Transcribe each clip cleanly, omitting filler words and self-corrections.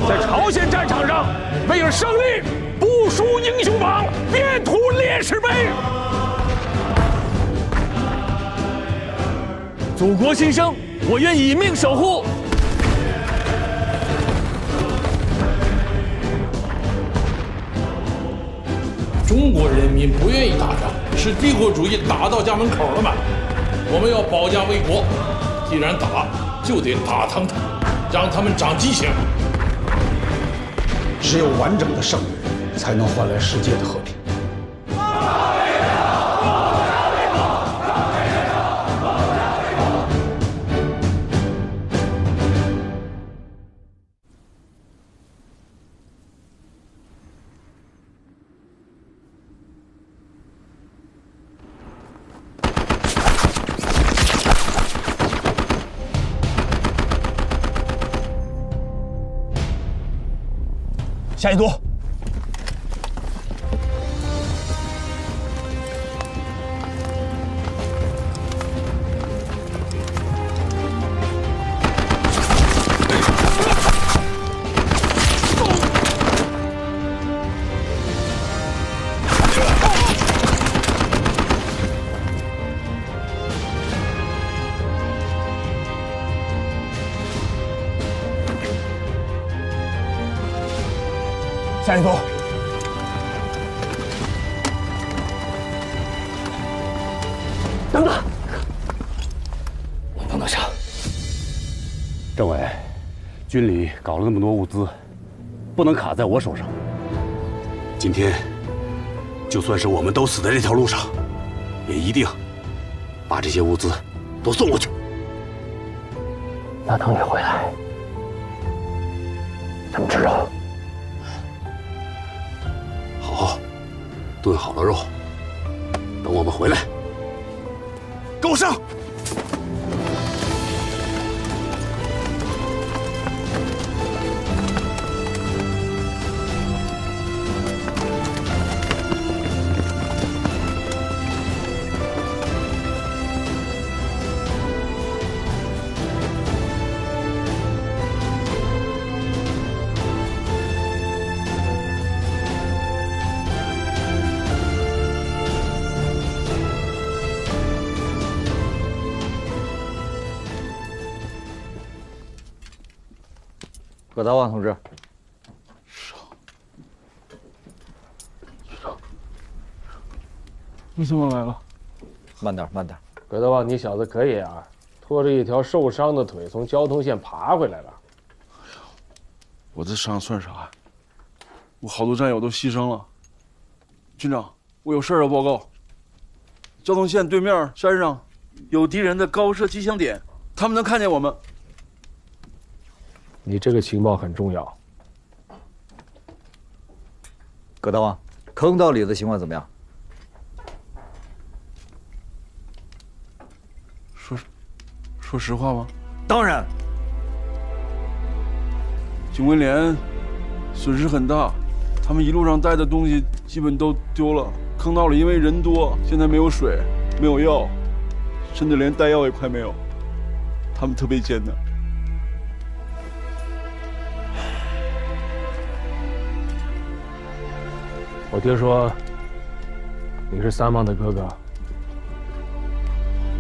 在朝鲜战场上，为了胜利，不输英雄榜，便图烈士碑。祖国新生，我愿以命守护。中国人民不愿意打仗，是帝国主义打到家门口了嘛？我们要保家卫国，既然打，就得打疼他，让他们长记性。只有完整的胜利，才能换来世界的和平。下一组。下一组。等等，碰到枪。政委，军里搞了那么多物资，不能卡在我手上。今天，就算是我们都死在这条路上，也一定把这些物资都送过去。那等你回来，咱们吃肉。好，炖好了肉，等我们回来，给我上！葛大旺同志，你怎么来了？慢点，慢点。葛大旺，你小子可以啊，拖着一条受伤的腿从交通线爬回来了。我这伤算啥？我好多战友都牺牲了。军长，我有事儿要报告。交通线对面山上有敌人的高射机枪点，他们能看见我们。你这个情报很重要。葛大旺，坑道里的情况怎么样？说实话吗？当然。警卫连损失很大，他们一路上带的东西基本都丢了。坑道里因为人多，现在没有水，没有药，甚至连弹药也快没有。他们特别艰难。我听说你是三旺的哥哥。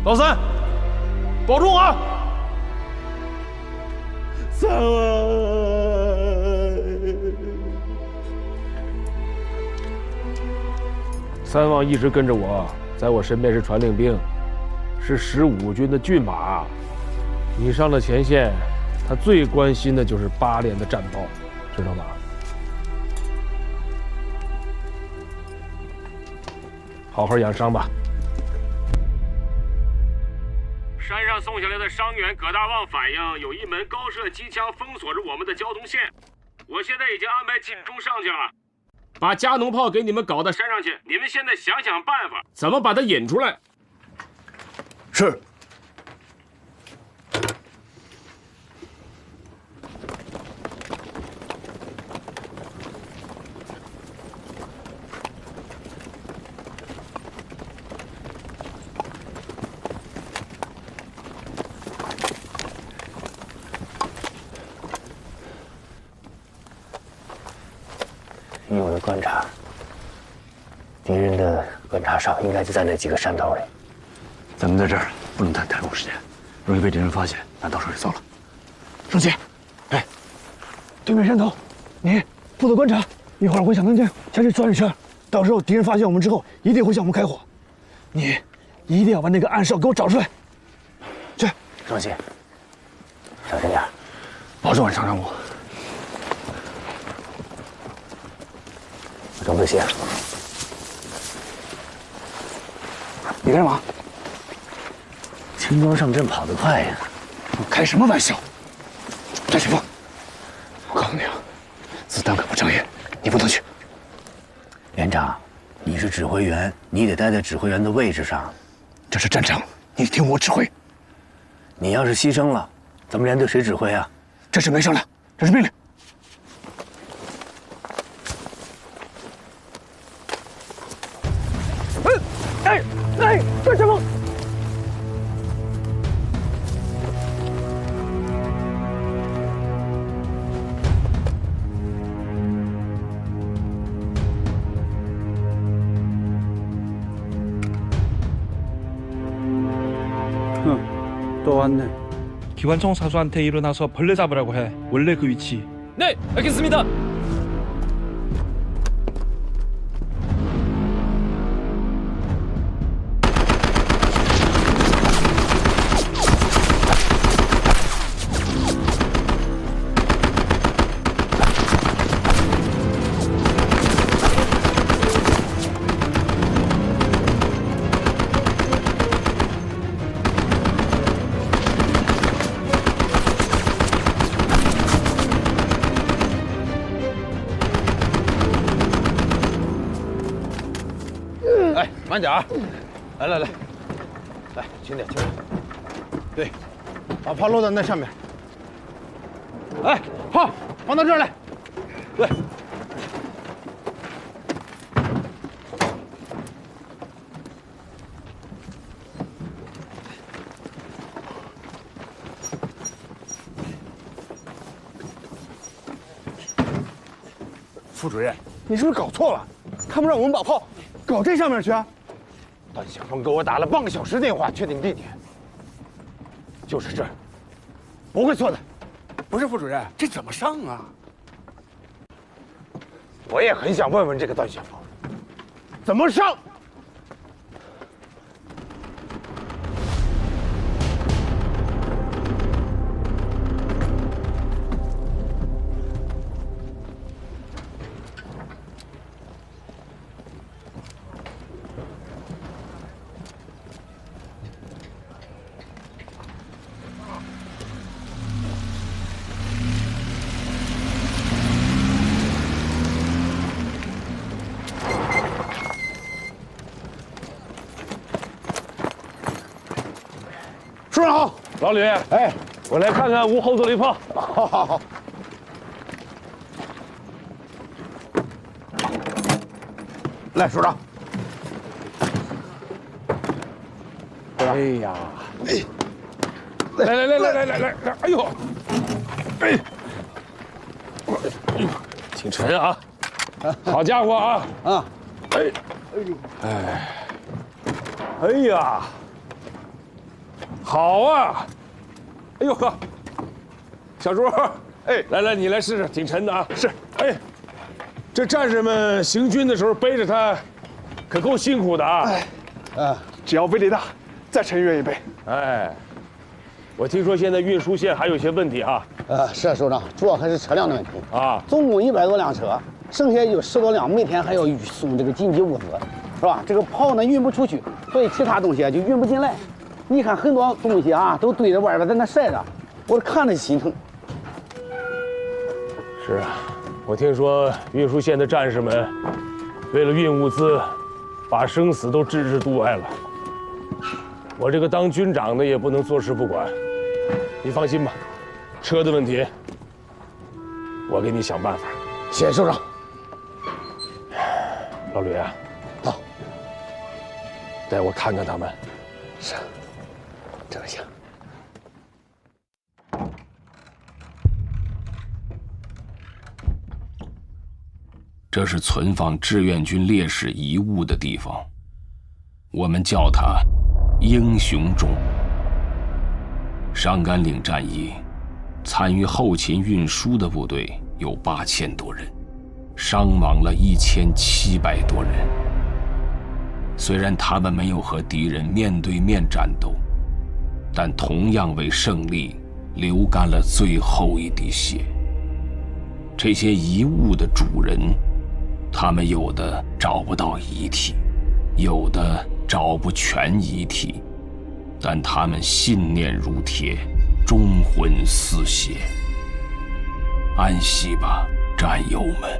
老三，保重啊！三旺，三旺一直跟着我，在我身边是传令兵，是15军的骏马。你上了前线，他最关心的就是8连的战报，知道吗？好好养伤吧。山上送下来的伤员葛大旺反映，有一门高射机枪封锁着我们的交通线。我现在已经安排警中上去了，把加农炮给你们搞到山上去。你们现在想想办法，怎么把它引出来。是。以我的观察，敌人的观察哨应该就在那几个山头里。咱们在这儿不能太长时间，容易被敌人发现，那到时候就糟了。胜奇，哎，对面山头，你负责观察，一会儿我想跟下去转一圈，到时候敌人发现我们之后，一定会向我们开火。你一定要把那个暗哨给我找出来。去，胜奇，小心点，保重，常常务。装对鞋。你干嘛？轻装上阵跑得快呀！开什么玩笑？站前方！我告诉你啊，子弹可不长眼，你不能去。连长，你是指挥员，你得待在指挥员的位置上。这是战场，你听我指挥。你要是牺牲了，咱们连队谁指挥啊？这事没商量，这是命令。站前方！또 왔네. 기관총 사수한테 일어나서 벌레 잡으라고 해. 원래 그 위치. 네, 알겠습니다.哎，慢点儿！来，轻点，轻点。对，把炮落在那上面。哎，炮放到这儿来。对。副主任，你是不是搞错了？他们让我们把炮搞这上面去啊！段晓峰给我打了半个小时电话，确定地点，就是这儿，不会错的。不是副主任，这怎么上啊？我也很想问问这个段晓峰，怎么上？署长好，老吕，哎，我来看看屋后座雷炮。好。来，署长。哎呀，来，哎呦，哎，挺沉啊，好家伙啊！啊，哎呀，好啊！哎呦呵，小朱，哎，来，你来试试，挺沉的啊。是，哎，这战士们行军的时候背着它，可够辛苦的啊。只要威力大，再沉愿意背。哎，我听说现在运输线还有些问题啊。是啊，首长，主要还是车辆的问题啊。总共100多辆车，剩下有10多辆，每天还要送这个紧急物资，是吧？这个炮呢运不出去，所以其他东西就运不进来。你看很多东西啊，都堆在外边在那晒着，我看着心疼。是啊，我听说运输线的战士们为了运物资，把生死都置之度外了。我这个当军长的也不能坐视不管。你放心吧，车的问题我给你想办法。谢谢首长。老吕啊，到，带我看看他们。是，这个行。这是存放志愿军烈士遗物的地方，我们叫它英雄冢。上甘岭战役参与后勤运输的部队有8000多人，伤亡了1700多人。虽然他们没有和敌人面对面战斗，但同样为胜利流干了最后一滴血。这些遗物的主人，他们有的找不到遗体，有的找不全遗体，但他们信念如铁，忠魂似血。安息吧，战友们。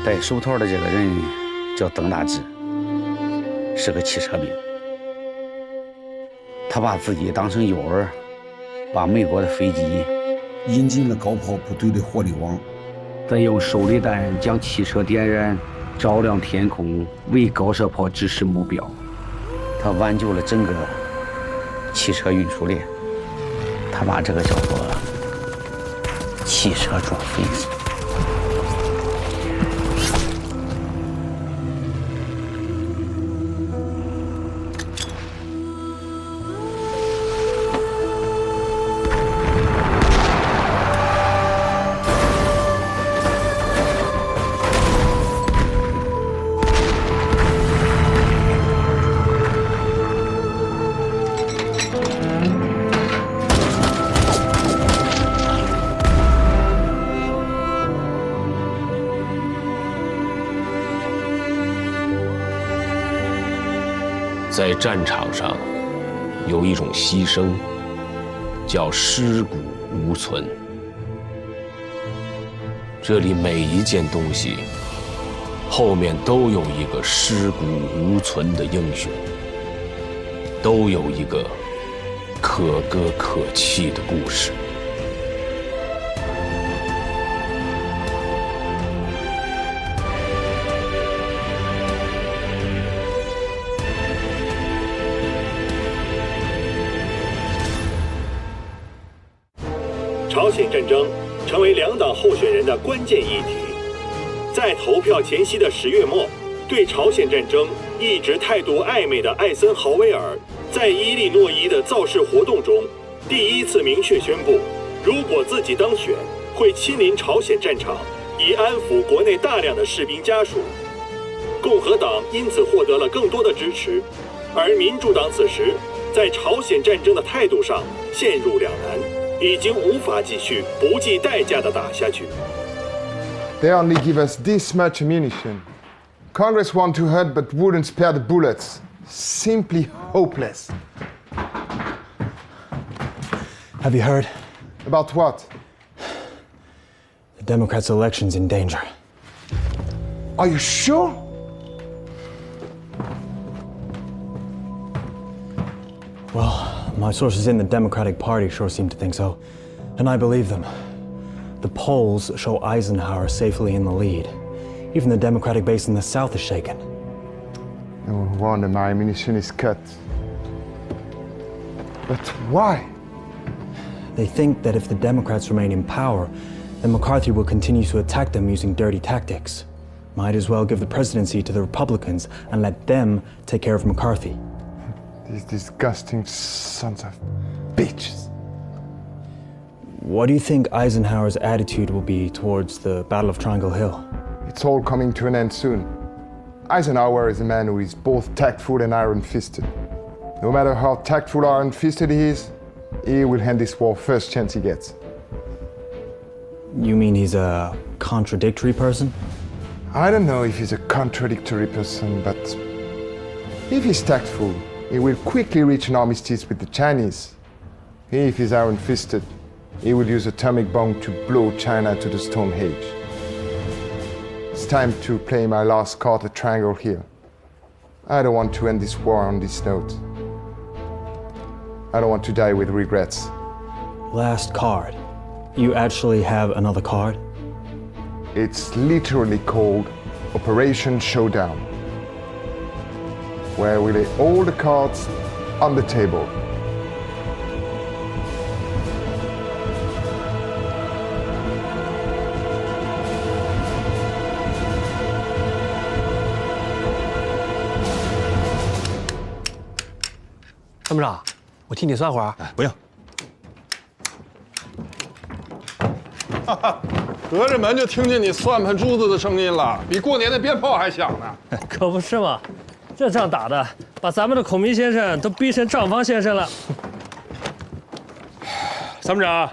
戴手套的这个人叫邓大志，是个汽车兵。他把自己当成诱饵，把美国的飞机引进了高炮部队的火力网，再用手榴弹将汽车点燃，照亮天空，为高射炮指示目标。他挽救了整个汽车运输链。他把这个叫做汽车撞飞机。在战场上，有一种牺牲，叫尸骨无存。这里每一件东西后面都有一个尸骨无存的英雄，都有一个可歌可泣的故事。朝鲜战争成为两党候选人的关键议题。在投票前夕的10月末，对朝鲜战争一直态度暧昧的艾森豪威尔，在伊利诺伊的造势活动中，第一次明确宣布，如果自己当选，会亲临朝鲜战场，以安抚国内大量的士兵家属。共和党因此获得了更多的支持，而民主党此时在朝鲜战争的态度上陷入两难。已经无法继续不计代价地打下去。They only give us this much ammunition. Congress want to hurt but wouldn't spare the bullets. Simply hopeless. Have you heard? About what? The Democrats' election's in danger. Are you sure? Well, my sources in the Democratic Party sure seem to think so, and I believe them. The polls show Eisenhower safely in the lead. Even the Democratic base in the South is shaken. No wonder my ammunition is cut. But why? They think that if the Democrats remain in power, then McCarthy will continue to attack them using dirty tactics. Might as well give the presidency to the Republicans and let them take care of McCarthy. These disgusting sons of bitches. What do you think Eisenhower's attitude will be towards the Battle of Triangle Hill? It's all coming to an end soon. Eisenhower is a man who is both tactful and iron-fisted. No matter how tactful or iron-fisted he is, he will end this war first chance he gets. You mean he's a contradictory person? I don't know if he's a contradictory person, but if he's tactful, he will quickly reach an armistice with the Chinese. If he's iron-fisted, he will use atomic bomb to blow China to the stone age. It's time to play my last card at Triangle here. I don't want to end this war on this note. I don't want to die with regrets. Last card. You actually have another card? It's literally called Operation Showdown, where we lay all the cards on the table.参谋长，我替你算会儿。不用。隔着门就听见你算盘珠子的声音了，比过年的鞭炮还响呢。可不是嘛，这仗打的，把咱们的孔明先生都逼成账房先生了。参谋长，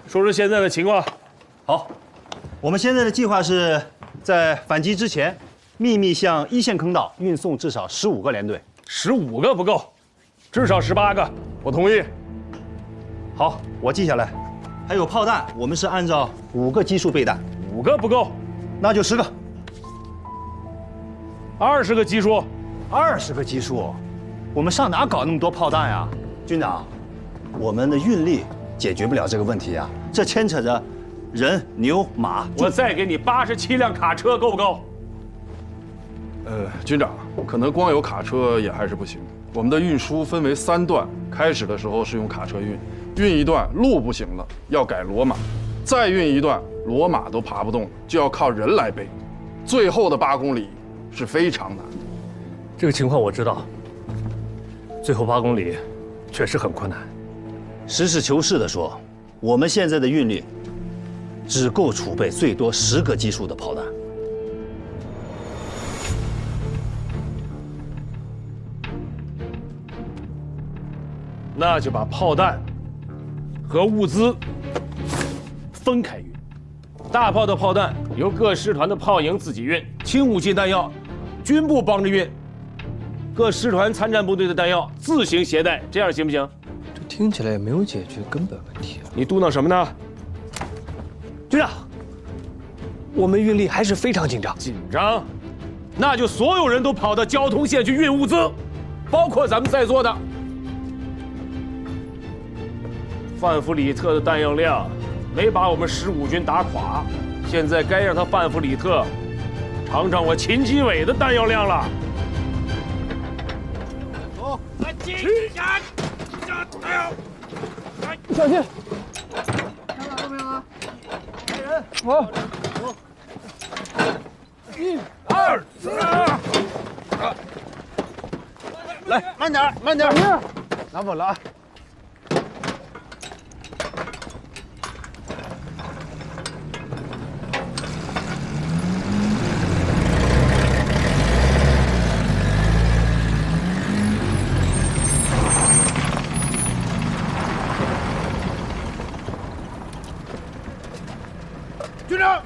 说说现在的情况。好，我们现在的计划是在反击之前，秘密向一线坑道运送至少15个连队。15个不够，至少18个。我同意。好，我记下来。还有炮弹，我们是按照5个基数备弹。5个不够，那就10个。20个基数。20个基数，我们上哪搞那么多炮弹呀？军长，我们的运力解决不了这个问题啊，这牵扯着人、牛、马。我再给你87辆卡车，够不够？军长，可能光有卡车也还是不行。我们的运输分为3段，开始的时候是用卡车运，运一段路不行了，要改骡马，再运一段骡马都爬不动了，就要靠人来背。最后的8公里是非常难的。这个情况我知道，最后8公里确实很困难。实事求是地说，我们现在的运力只够储备最多10个基数的炮弹。那就把炮弹和物资分开运。大炮的炮弹由各师团的炮营自己运，轻武器弹药军部帮着运，各师团参战部队的弹药自行携带，这样行不行？这听起来也没有解决根本问题啊！你嘟囔什么呢？军长，我们运力还是非常紧张。紧张？那就所有人都跑到交通线去运物资，包括咱们在座的。范弗里特的弹药量没把我们15军打垮，现在该让他范弗里特尝尝我秦基伟的弹药量了。走，来进下弹药，小心！看到没有啊？来人！好。 1、2、3，来，慢点，慢点，拿稳了啊！军长。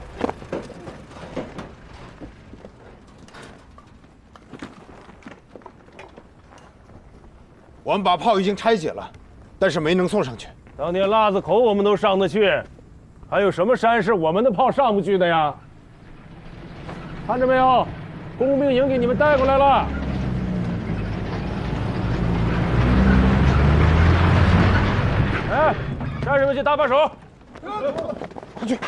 我们把炮已经拆解了，但是没能送上去。当年腊子口我们都上得去，还有什么山是我们的炮上不去的呀？看着没有，工兵营给你们带过来了。哎，战士们去搭把手。快去！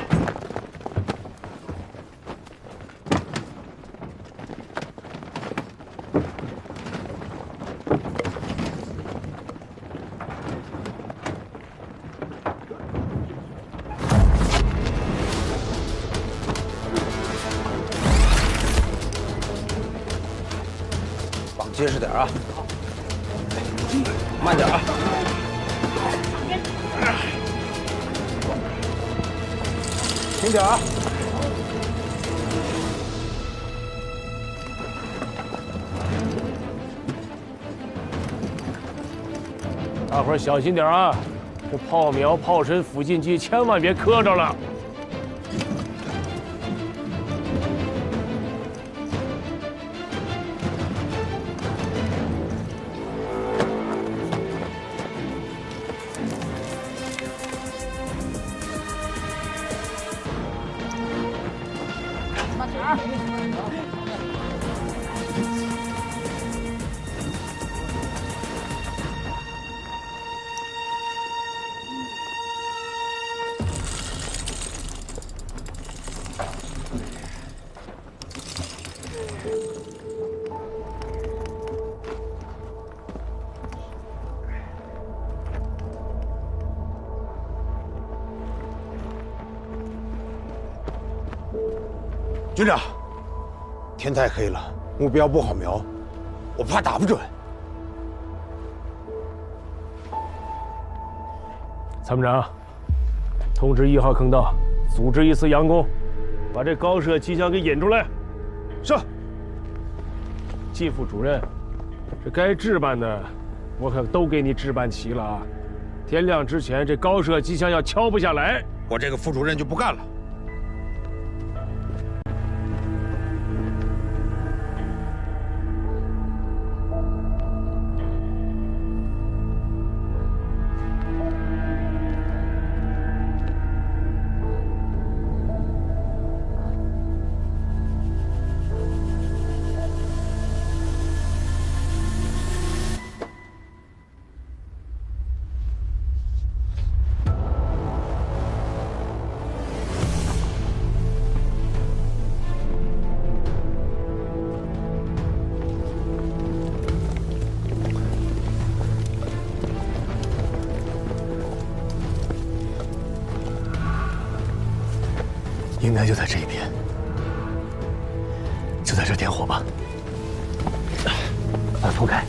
站结实点啊！慢点啊！轻点啊！大伙儿小心点啊！这炮苗、炮身、附近机千万别磕着了。军长，天太黑了，目标不好瞄，我怕打不准。参谋长，通知1号坑道，组织一次佯攻，把这高射机枪给引出来。是。季副主任，这该置办的，我可都给你置办齐了啊！天亮之前，这高射机枪要敲不下来，我这个副主任就不干了。应该就在这一边，就在这点火吧。把它铺开。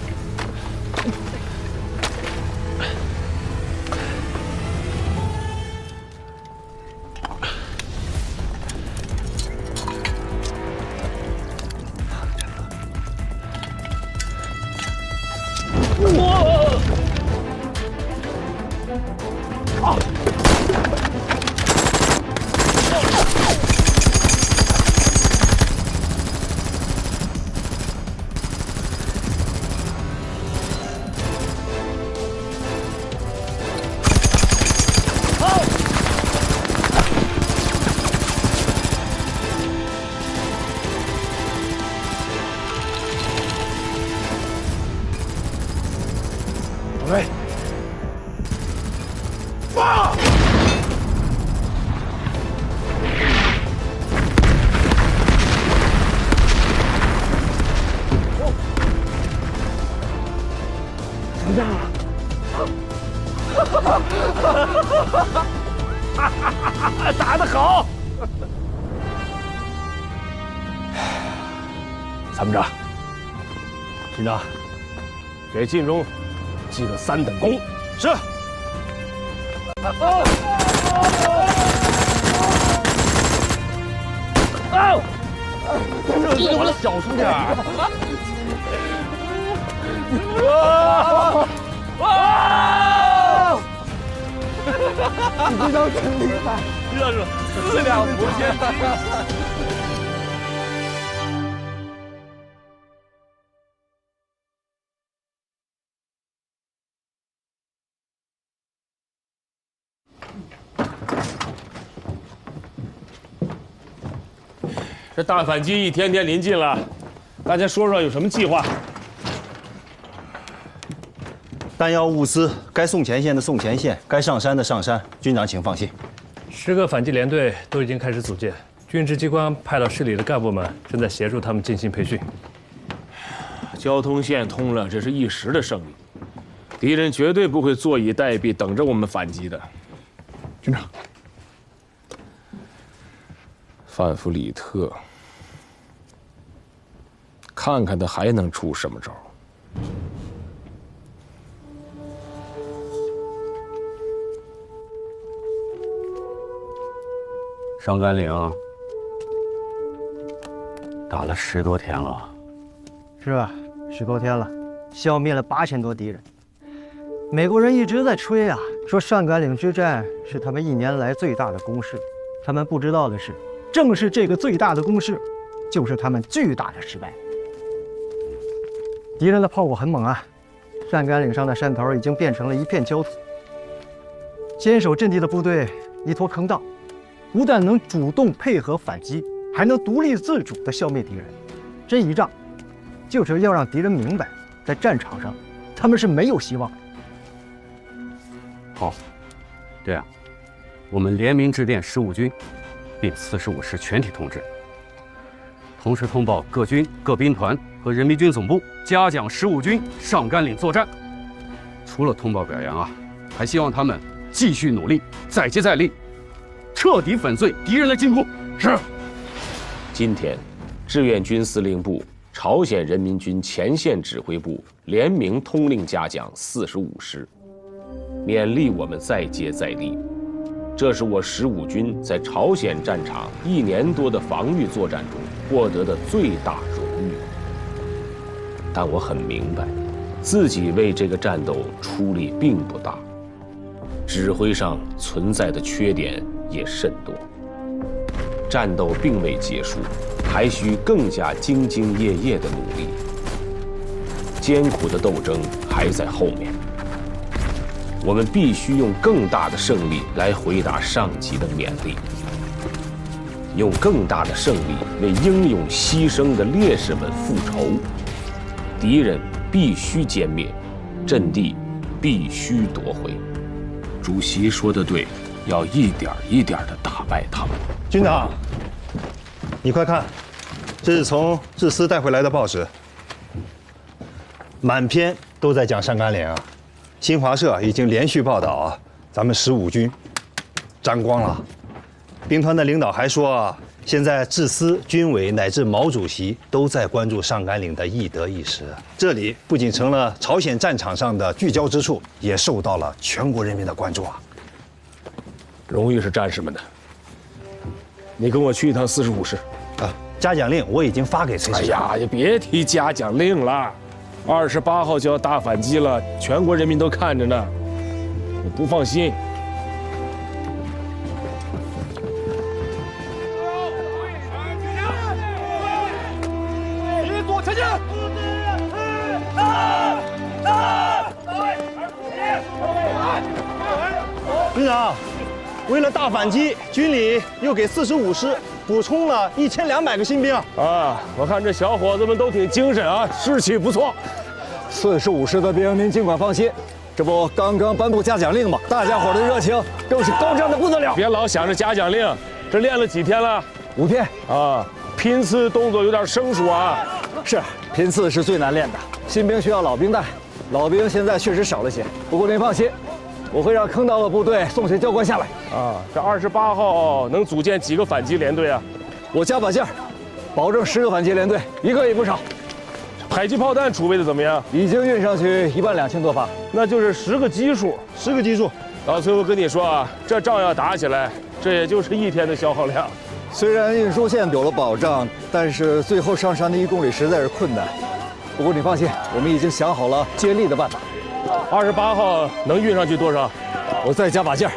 喂，放！团长，打得好！参谋长，军长，给晋中记个3等功。是。你给我小心点儿！你这招真厉害，这是4两拨千斤。这大反击一天天临近了，大家说说有什么计划？弹药物资该送前线的送前线，该上山的上山。军长，请放心10个反击连队都已经开始组建，军事机关派到市里的干部们正在协助他们进行培训。交通线通了，这是一时的胜利，敌人绝对不会坐以待毙，等着我们反击的。军长。范弗里特，看看他还能出什么招？上甘岭打了10多天了。是啊，10多天了，消灭了8000多敌人。美国人一直在吹啊，说上甘岭之战是他们1年来最大的攻势。他们不知道的是，正是这个最大的攻势，就是他们巨大的失败。敌人的炮火很猛啊，上甘岭上的山头已经变成了一片焦土。坚守阵地的部队一脱坑道，不但能主动配合反击，还能独立自主地消灭敌人。这一仗，就是要让敌人明白，在战场上他们是没有希望的。好，这样，我们联名致电15军，并45师全体同志，同时通报各军、各兵团和人民军总部，嘉奖15军上甘岭作战。除了通报表扬啊，还希望他们继续努力，再接再厉，彻底粉碎敌人的进攻。是。今天，志愿军司令部、朝鲜人民军前线指挥部联名通令嘉奖45师，勉励我们再接再厉。这是我15军在朝鲜战场1年多的防御作战中获得的最大荣誉。但我很明白，自己为这个战斗出力并不大，指挥上存在的缺点也甚多。战斗并未结束，还需更加兢兢业业的努力。艰苦的斗争还在后面，我们必须用更大的胜利来回答上级的勉励，用更大的胜利为英勇牺牲的烈士们复仇。敌人必须歼灭，阵地必须夺回。主席说的对，要一点一点地打败他们。军长，你快看，这是从志司带回来的报纸，满篇都在讲上甘岭啊。新华社已经连续报道啊，咱们15军沾光了。兵团的领导还说啊，现在志司、军委乃至毛主席都在关注上甘岭的一得一失。这里不仅成了朝鲜战场上的聚焦之处，也受到了全国人民的关注啊。荣誉是战士们的。你跟我去一趟45师。啊，嘉奖令我已经发给崔师长。哎呀，也别提嘉奖令了。28号就要大反击了，全国人民都看着呢，我不放心。一左前进！军长，为了大反击，军里又给45师补充了1200个新兵啊！我看这小伙子们都挺精神啊，士气不错。45师的兵，您尽管放心，这不刚刚颁布嘉奖令吗？大家伙的热情更是高涨的不得了。别老想着嘉奖令，这练了几天了？5天啊！拼刺动作有点生疏啊。是，拼刺是最难练的，新兵需要老兵带，老兵现在确实少了些。不过您放心，我会让坑道的部队送些教官下来。啊，这28号能组建几个反击连队啊？我加把劲儿，保证10个反击连队，一个也不少。迫击炮弹储备的怎么样？已经运上去12000多发，那就是10个基数。10个基数。老崔，我跟你说啊，这仗要打起来，这也就是1天的消耗量。虽然运输线有了保障，但是最后上山的1公里实在是困难。不过你放心，我们已经想好了接力的办法。28号能运上去多少？我再加把劲儿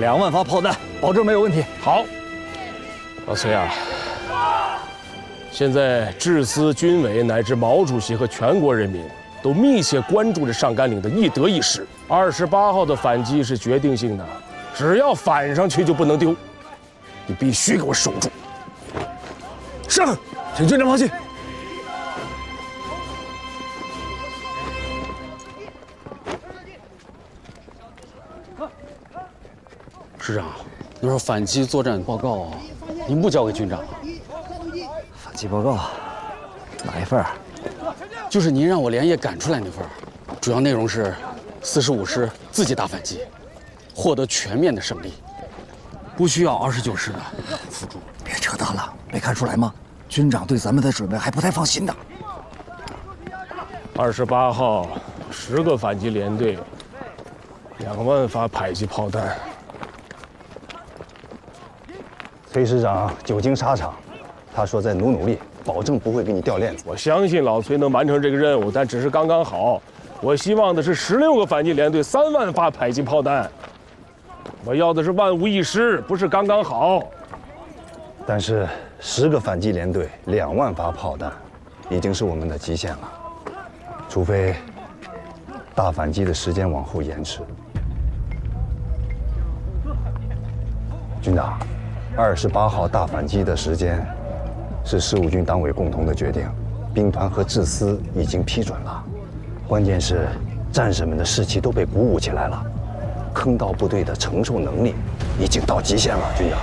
，2万发炮弹，保证没有问题。好，老崔啊，现在志司、军委乃至毛主席和全国人民都密切关注着上甘岭的一得一失。28号的反击是决定性的，只要反上去就不能丢，你必须给我守住。是，请军长放心。师长，那份反击作战报告，您不交给军长？反击报告哪一份？就是您让我连夜赶出来那份，主要内容是45师自己大反击，获得全面的胜利，不需要29师的辅助。别扯淡了，没看出来吗？军长对咱们的准备还不太放心呢。28号10个反击连队，2万发迫击炮弹。崔师长久经沙场，他说再努力，保证不会给你掉链子。我相信老崔能完成这个任务，但只是刚刚好。我希望的是16个反击连队3万发迫击炮弹，我要的是万无一失，不是刚刚好。但是10个反击连队2万发炮弹，已经是我们的极限了，除非大反击的时间往后延迟。军长，28号大反击的时间是15军党委共同的决定，兵团和制司已经批准了。关键是战士们的士气都被鼓舞起来了，坑道部队的承受能力已经到极限了，军长。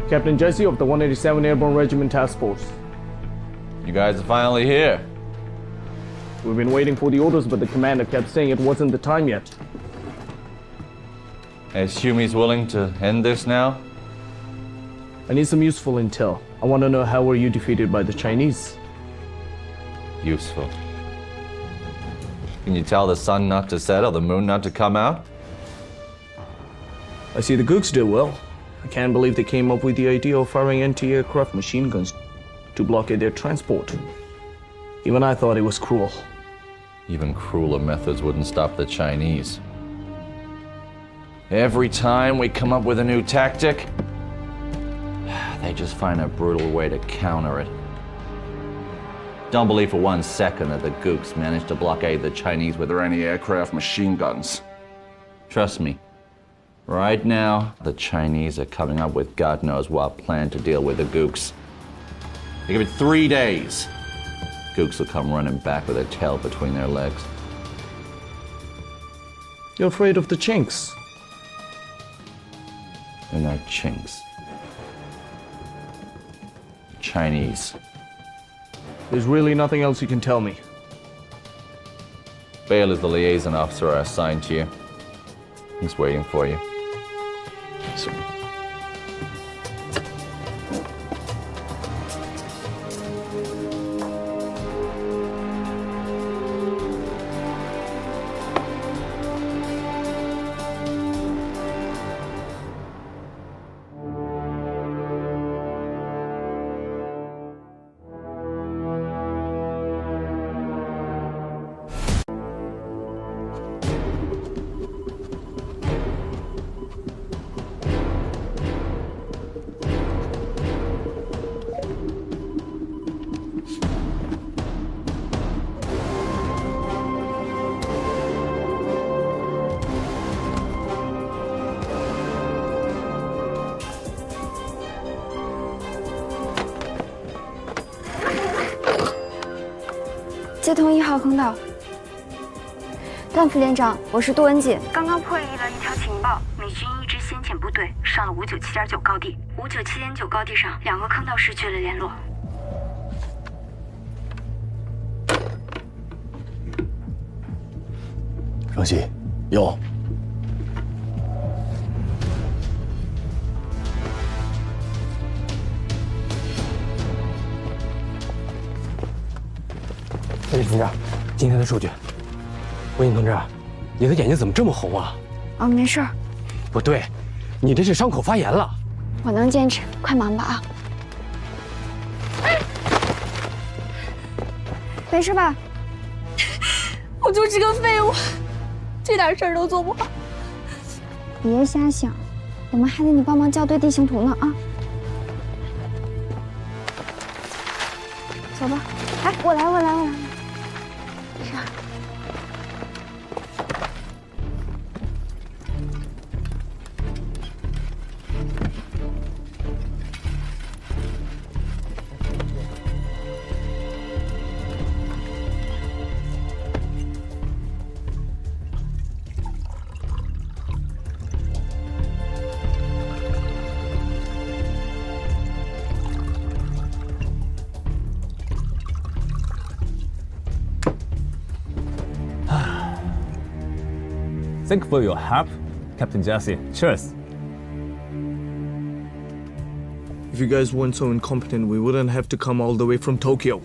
Captain Jesse of the 187 Airborne Regiment Task Force. You guys are finally here. We've been waiting for the orders, but the commander kept saying it wasn't the time yet. I assume he's willing to end this now? I need some useful intel. I want to know how were you defeated by the Chinese? Useful. Can you tell the sun not to set or the moon not to come out? I see the Gooks did well. I can't believe they came up with the idea of firing anti-aircraft machine guns to blockade their transport. Even I thought it was cruel. Even crueler methods wouldn't stop the Chinese. Every time we come up with a new tactic, they just find a brutal way to counter it. Don't believe for 1 second that the Gooks managed to blockade the Chinese with their anti-aircraft machine guns. Trust me. Right now, the Chinese are coming up with God knows what plan to deal with the Gooks. They give it 3 days. Gooks will come running back with their tail between their legs. You're afraid of the Chinks? They're not Chinks. Chinese. There's really nothing else you can tell me. Bale is the liaison officer I assigned to you. He's waiting for you. Sir. 接通1号坑道，段副连长，我是杜文锦。刚刚破译了一条情报，美军一支先遣部队上了597.9高地，597.9高地上2个坑道失去了联络。双喜，有。李同志，今天的数据，文锦同志，你的眼睛怎么这么红啊？哦，没事儿。不对，你这是伤口发炎了。我能坚持，快忙吧啊！没事吧？我就是个废物，这点事儿都做不好。别瞎想，我们还得你帮忙校对地形图呢啊！走吧，哎，我来。是啊。Thank you for your help, Captain Jesse. Cheers. If you guys weren't so incompetent, we wouldn't have to come all the way from Tokyo.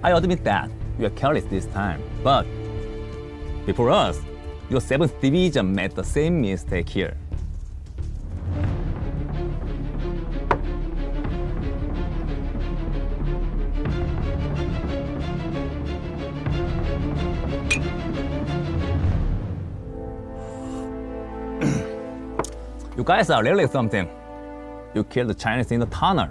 I admit that you are careless this time, but before us, your 7th Division made the same mistake here. You guys are really something. You killed the Chinese in the tunnel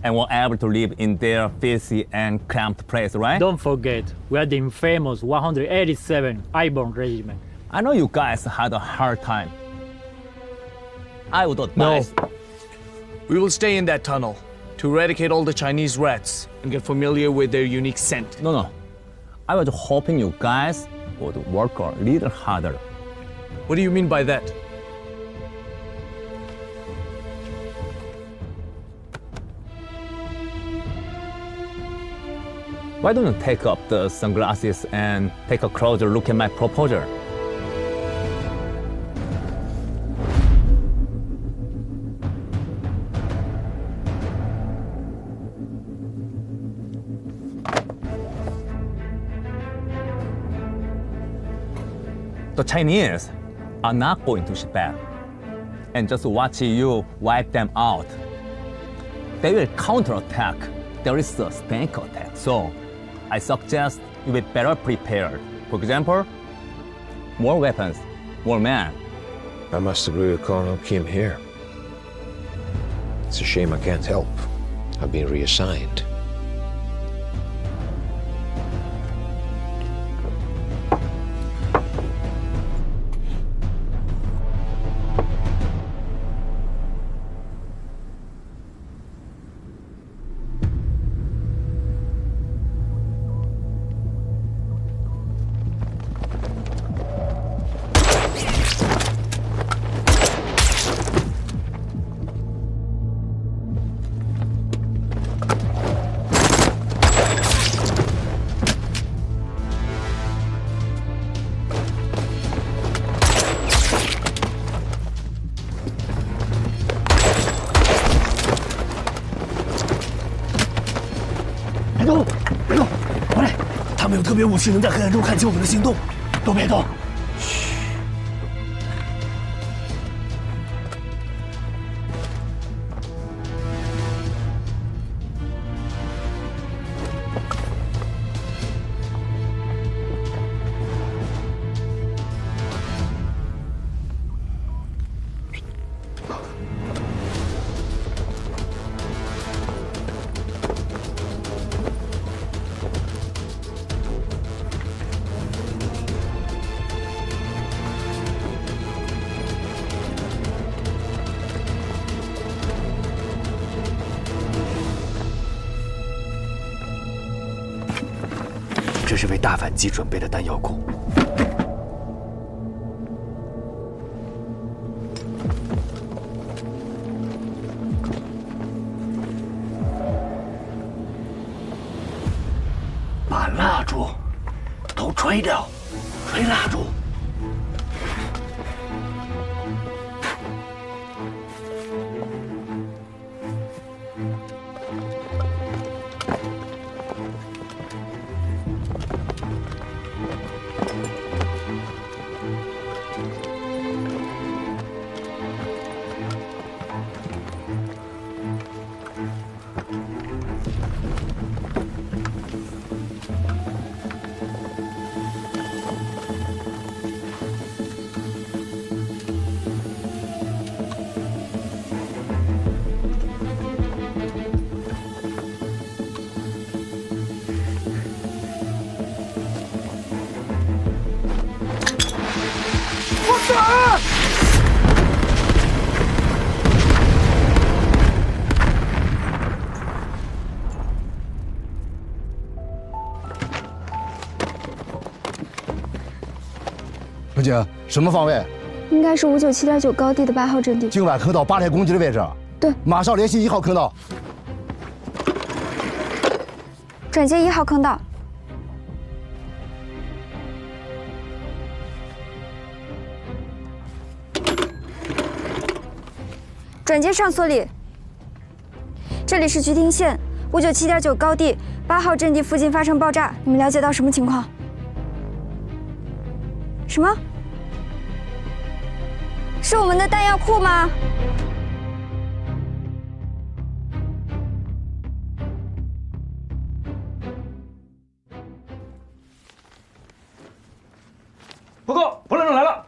and were able to live in their filthy and cramped place, right? Don't forget, we are the infamous 187 Airborne Regiment. I know you guys had a hard time. I would advise... No. We will stay in that tunnel to eradicate all the Chinese rats and get familiar with their unique scent. No. I was hoping you guys would work a little harder. What do you mean by that? Why don't you take up the sunglasses and take a closer look at my proposal? The Chinese are not going to sit back and just watch you wipe them out. They will counterattack. There is a sneak attack, so I suggest you be better prepared. For example, more weapons, more men. I must agree with Colonel Kim here. It's a shame I can't help. I've been reassigned.别动！回来！他们有特别武器，能在黑暗中看清我们的行动，都别动！嘘。这是为大反击准备的弹药库。把蜡烛都吹掉，吹蜡烛。 刘姐，什么方位？应该是597.9高地的8号阵地。境外坑道8台攻击的位置。对，马上联系1号坑道。转接1号坑道。转接上，索里。这里是菊亭县597.9高地8号阵地附近发生爆炸，你们了解到什么情况？什么？是我们的弹药库吗？报告，彭连长来了。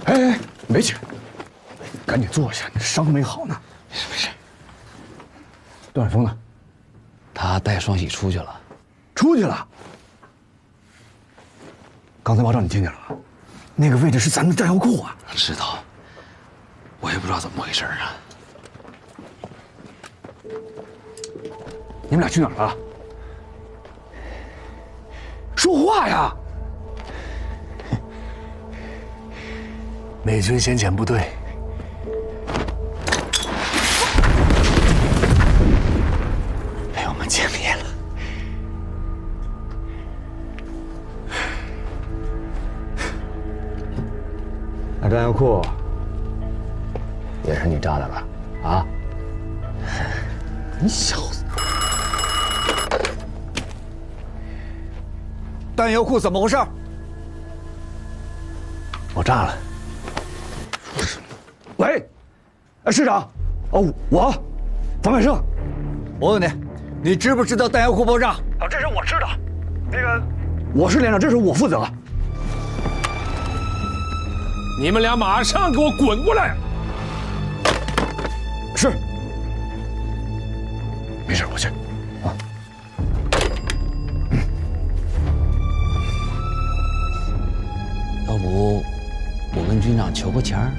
哎，没起来，赶紧坐下，你伤没好呢。没事。段海峰呢？他带双喜出去了。出去了？刚才报告你听见了吗？那个位置是咱们的弹药库啊！知道，我也不知道怎么回事啊。你们俩去哪儿了？说话呀！美军先遣部队被我们歼灭了。那弹药库也是你炸的吧？啊！你小子！弹药库怎么回事？我炸了。喂，市长，我，方百胜，我问你，你知不知道弹药库爆炸？这事我知道。那个，我是连长，这事我负责。你们俩马上给我滚过来！是。没事，我去。啊。要不，我跟军长求个签儿？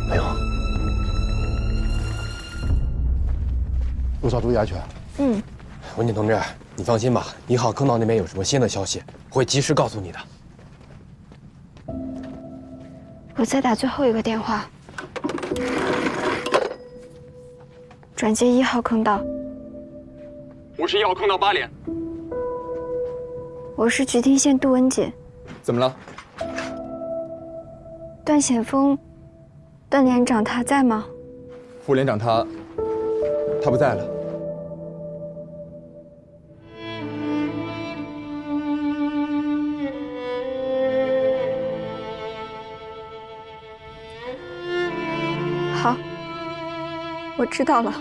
没有。路上注意安全。嗯。文锦同志，你放心吧，1号坑道那边有什么新的消息，会及时告诉你的。我再打最后一个电话，转接1号坑道。我是1号坑道8连。我是菊亭县杜文锦。怎么了？段显峰，段连长他在吗？副连长他不在了。好，我知道了。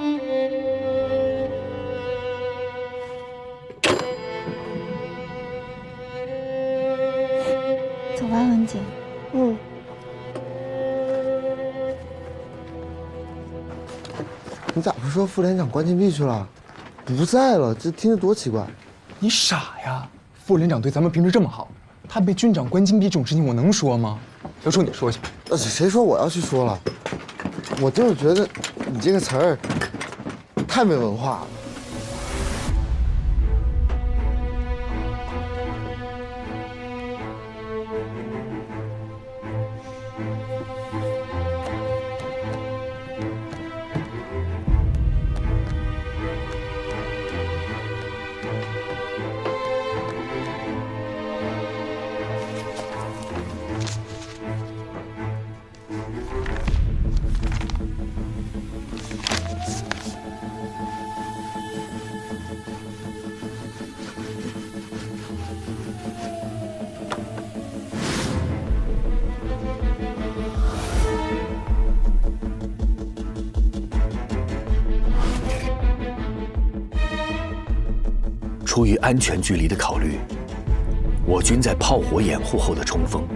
走吧，文锦。嗯。你咋不说副连长关禁闭去了？不在了，这听着多奇怪。你傻呀！副连长对咱们平时这么好，他被军长关禁闭这种事情，我能说吗？要说你说去。谁说我要去说了？我就是觉得你这个词儿太没文化了。出于安全距离的考虑，我军在炮火掩护后的冲锋，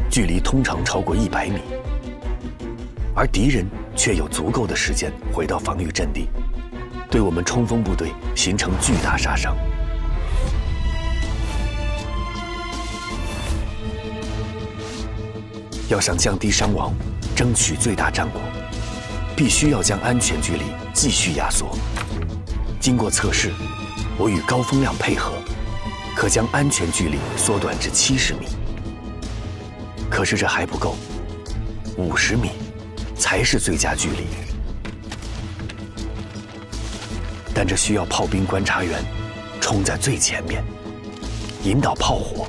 距离通常超过100米，而敌人却有足够的时间回到防御阵地，对我们冲锋部队形成巨大杀伤。要想降低伤亡，争取最大战果，必须要将安全距离继续压缩。经过测试，我与高风亮配合，可将安全距离缩短至70米。可是这还不够，50米才是最佳距离。但这需要炮兵观察员冲在最前面，引导炮火，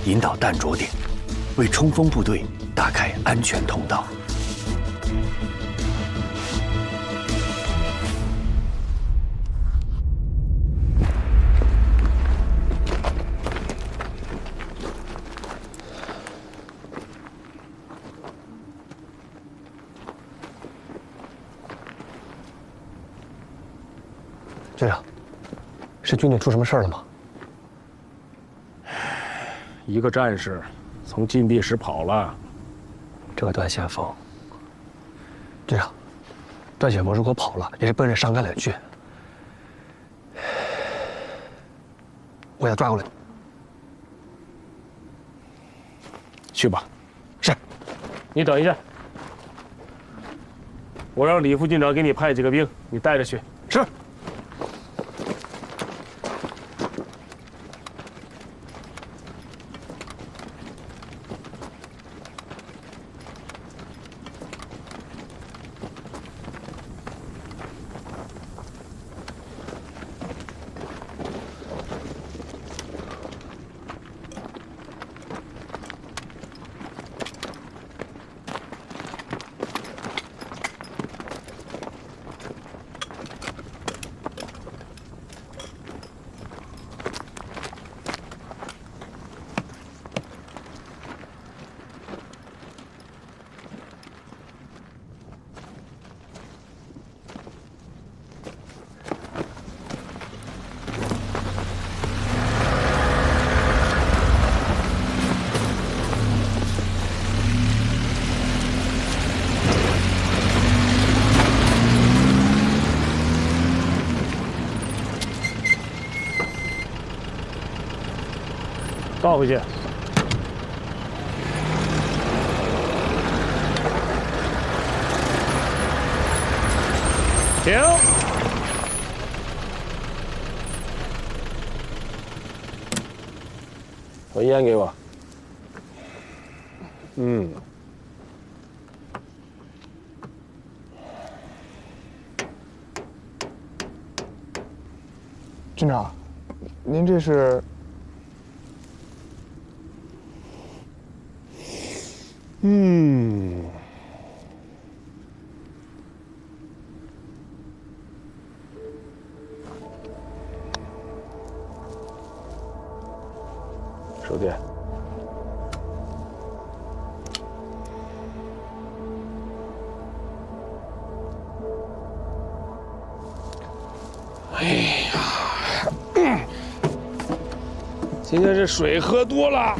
引导弹着点，为冲锋部队打开安全通道。队长，是军里出什么事儿了吗？一个战士从禁闭室跑了。这段先锋，队长，段先锋如果跑了，也是奔着上甘岭去。我要抓过来。去吧。是。你等一下，我让李副军长给你派几个兵，你带着去。是。倒回去。停。把烟给我。军长，您这是？手电。哎呀，今天这水喝多了。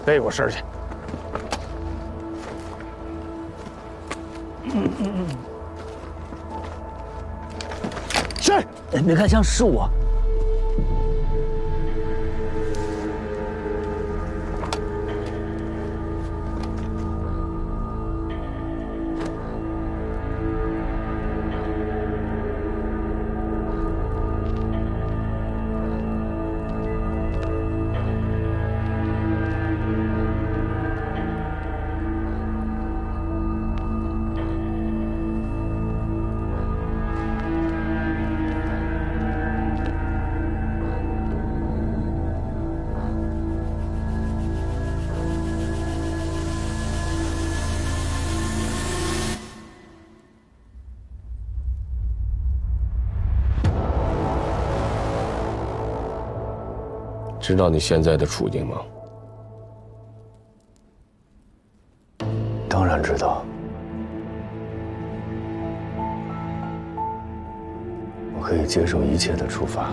背我身去。是，你看像是我。知道你现在的处境吗？当然知道。我可以接受一切的处罚。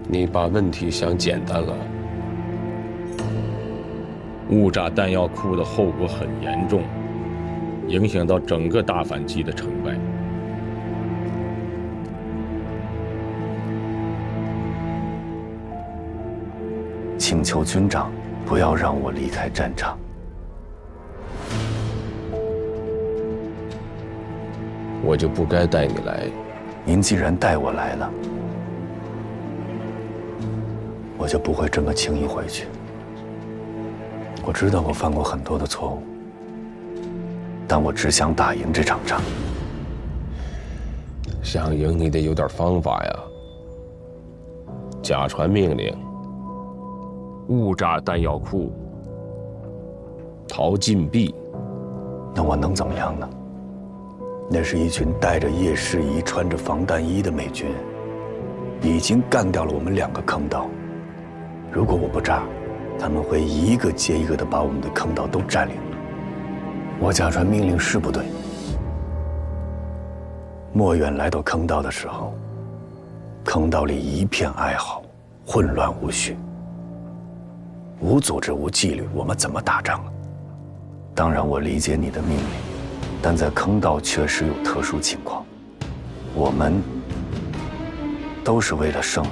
你把问题想简单了。误炸弹药库的后果很严重，影响到整个大反击的成败。请求军长不要让我离开战场。我就不该带你来。您既然带我来了，我就不会这么轻易回去。我知道我犯过很多的错误，但但我只想打赢这场仗。想赢你得有点方法呀。假传命令，误炸弹药库，逃禁闭。那我能怎么样呢？那是一群带着夜视仪、穿着防弹衣的美军，已经干掉了我们2个坑道。如果我不炸，他们会一个接一个的把我们的坑道都占领。我假传命令是不对。莫远来到坑道的时候，坑道里一片哀嚎，混乱无序，无组织无纪律，我们怎么打仗啊？当然，我理解你的命令，但在坑道确实有特殊情况，我们都是为了胜利。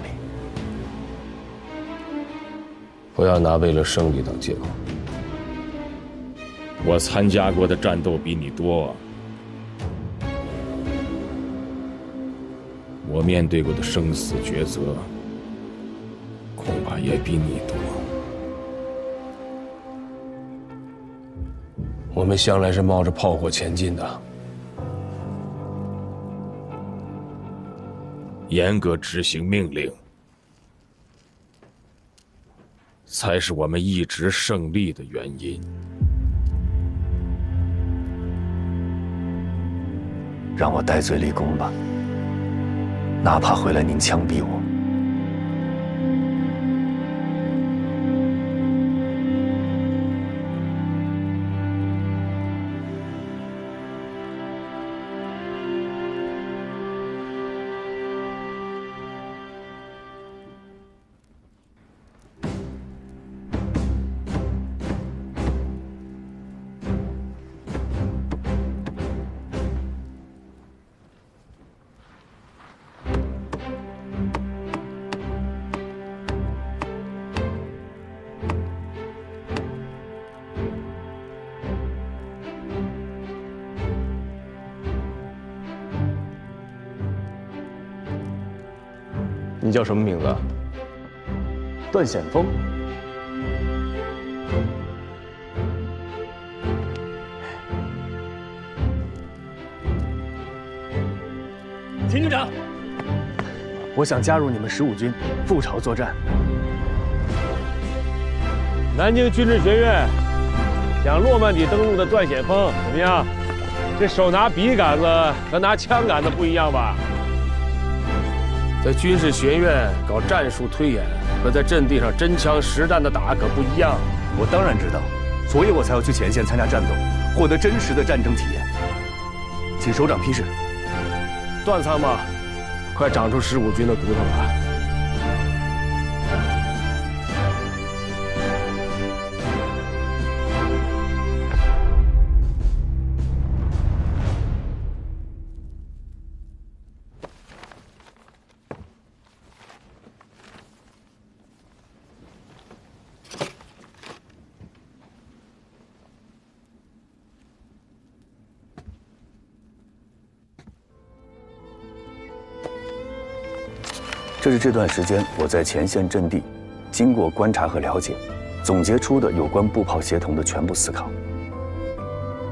不要拿为了胜利当借口。我参加过的战斗比你多，我面对过的生死抉择恐怕也比你多。我们向来是冒着炮火前进的，严格执行命令，才是我们一直胜利的原因。让我戴罪立功吧，哪怕回来您枪毙我。你叫什么名字？段显峰。田军长，我想加入你们15军，赴朝作战。南京军事学院向诺曼底登陆的段显峰怎么样？这手拿笔杆子和拿枪杆子不一样吧？在军事学院搞战术推演和在阵地上真枪实弹的打可不一样。我当然知道，所以我才要去前线参加战斗，获得真实的战争体验。请首长批示。段参谋，快长出15军的骨头了。这是这段时间我在前线阵地经过观察和了解，总结出的有关步炮协同的全部思考。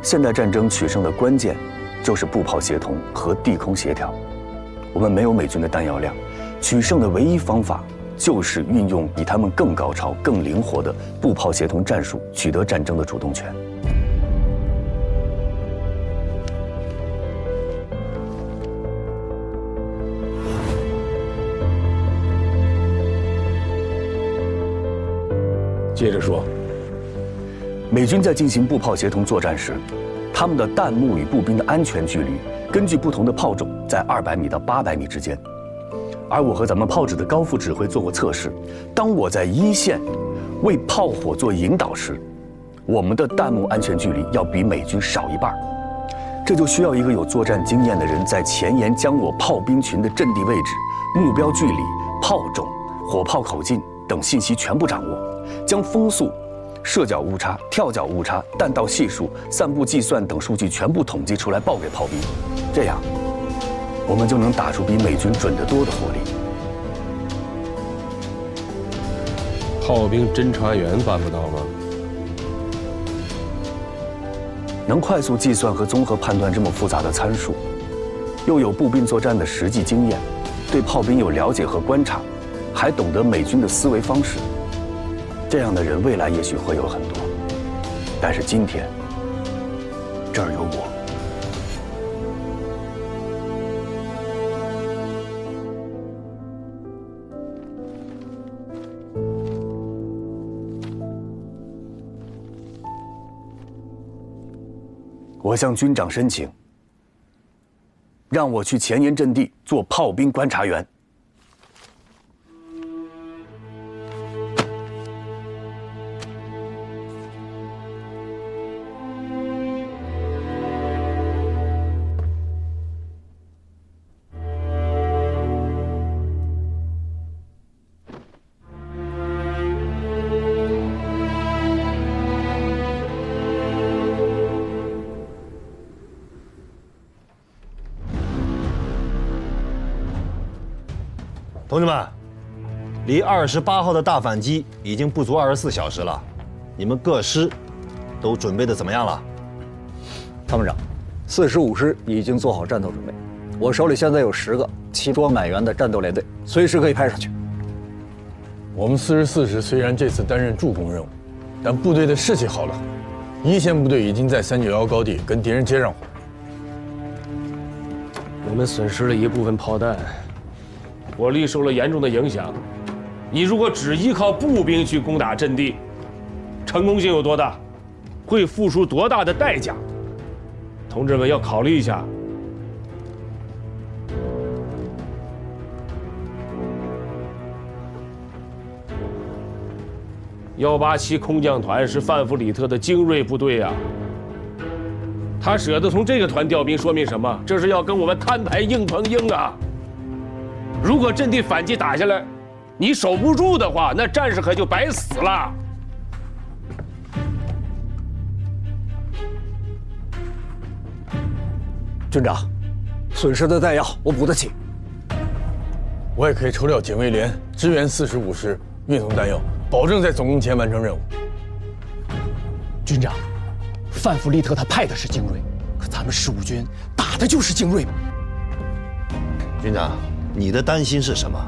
现代战争取胜的关键就是步炮协同和地空协调。我们没有美军的弹药量，取胜的唯一方法就是运用比他们更高超、更灵活的步炮协同战术，取得战争的主动权。接着说，美军在进行步炮协同作战时，他们的弹幕与步兵的安全距离根据不同的炮种在200米到800米之间。而我和咱们炮指的高副指挥做过测试，当我在一线为炮火做引导时，我们的弹幕安全距离要比美军少1半。这就需要一个有作战经验的人在前沿将我炮兵群的阵地位置、目标距离、炮种、火炮口径等信息全部掌握。将风速、射角误差、跳角误差、弹道系数、散布计算等数据全部统计出来报给炮兵，这样我们就能打出比美军准得多的火力。炮兵侦察员办不到吗？能快速计算和综合判断这么复杂的参数，又有步兵作战的实际经验，对炮兵有了解和观察，还懂得美军的思维方式，这样的人未来也许会有很多。但是今天，这儿有我。我向军长申请，让我去前沿阵地做炮兵观察员。同志们，离28号的大反击已经不足24小时了，你们各师都准备的怎么样了？参谋长，45师已经做好战斗准备，我手里现在有10个齐装满员的战斗连队，随时可以派上去。我们44师虽然这次担任助攻任务，但部队的士气好了很，一线部队已经在391高地跟敌人接上火。我们损失了一部分炮弹，火力受了严重的影响。你如果只依靠步兵去攻打阵地，成功性有多大？会付出多大的代价？同志们要考虑一下。187空降团是范弗里特的精锐部队啊，他舍得从这个团调兵，说明什么？这是要跟我们摊牌硬碰硬啊！如果阵地反击打下来，你守不住的话，那战士可就白死了。军长，损失的弹药我补得起。我也可以抽调警卫连支援45师运送弹药，保证在总攻前完成任务。军长，范弗利特他派的是精锐，可咱们15军打的就是精锐。军长，你的担心是什么？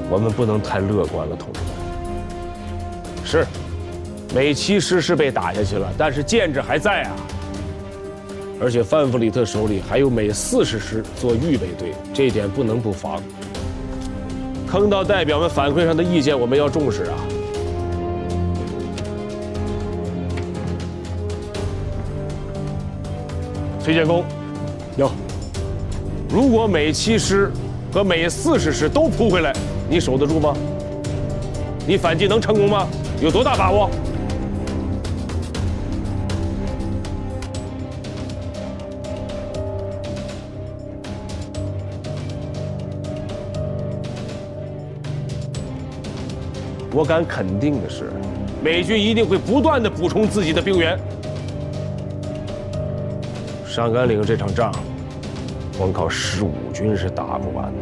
我们不能太乐观了，同志们。是，美7师是被打下去了，但是建制还在啊。而且范弗里特手里还有美40师做预备队，这一点不能不防。坑道代表们反馈上的意见，我们要重视啊。崔建功，有。如果美7师和美40师都扑回来，你守得住吗？你反击能成功吗？有多大把握？我敢肯定的是，美军一定会不断地补充自己的兵员。上甘岭这场仗，光靠15军是打不完的。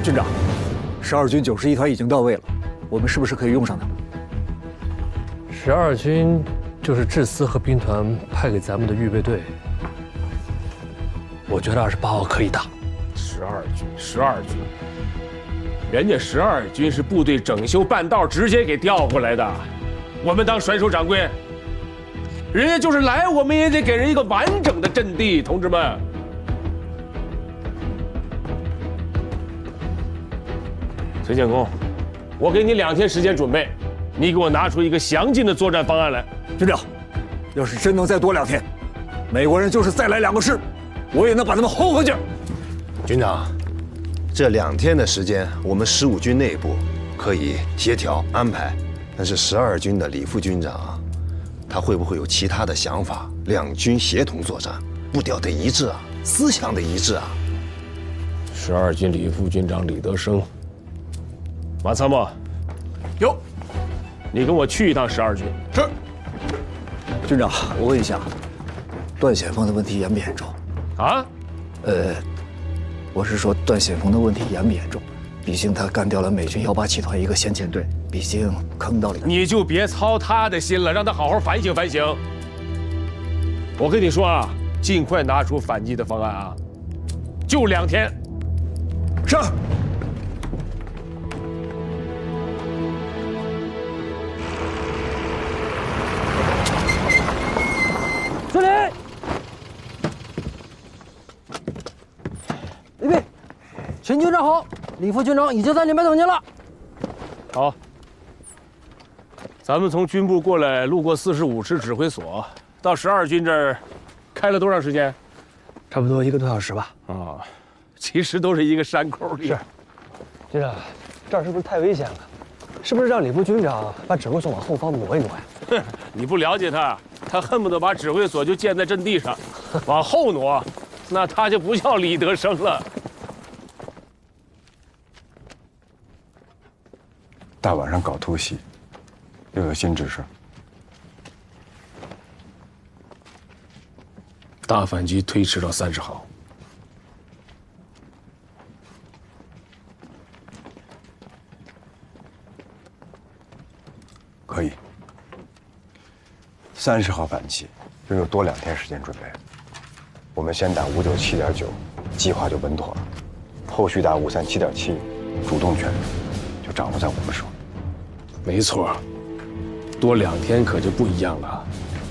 军长，12军91团已经到位了，我们是不是可以用上它？12军就是志思和兵团派给咱们的预备队，我觉得28号可以打。12军，人家12军是部队整修半道直接给调过来的，我们当甩手掌柜，人家就是来，我们也得给人一个完整的阵地，同志们。崔建功，我给你2天时间准备，你给我拿出一个详尽的作战方案来。军长，要是真能再多2天，美国人就是再来2个师，我也能把他们轰回去。军长，这2天的时间，我们15军内部可以协调安排，但是12军的李副军长，他会不会有其他的想法？2军协同作战，步调得一致啊，思想得一致啊。12军李副军长李德生。马参谋，有，你跟我去一趟12军。是。军长，我问一下，段显峰的问题严不严重？啊？我是说段显峰的问题严不严重？毕竟他干掉了美军187集团一个先遣队，毕竟坑到了。你就别操他的心了，让他好好反省反省。我跟你说啊，尽快拿出反击的方案啊，就2天。是。司令，预备，秦军长好，李副军长已经在里面等您了。好，咱们从军部过来，路过45师指挥所，到12军这儿，开了多长时间？差不多1个多小时吧。啊，其实都是一个山沟里。是，军长，这儿是不是太危险了？是不是让李副军长把指挥所往后方挪一挪呀？哼，你不了解他，他恨不得把指挥所就建在阵地上，往后挪，那他就不叫李德生了。大晚上搞突袭，又有新指示。大反击推迟到30号。可以。30号反击，又有多2天时间准备。我们先打597.9，计划就稳妥了。后续打537.7，主动权就掌握在我们手里。没错，多2天可就不一样了。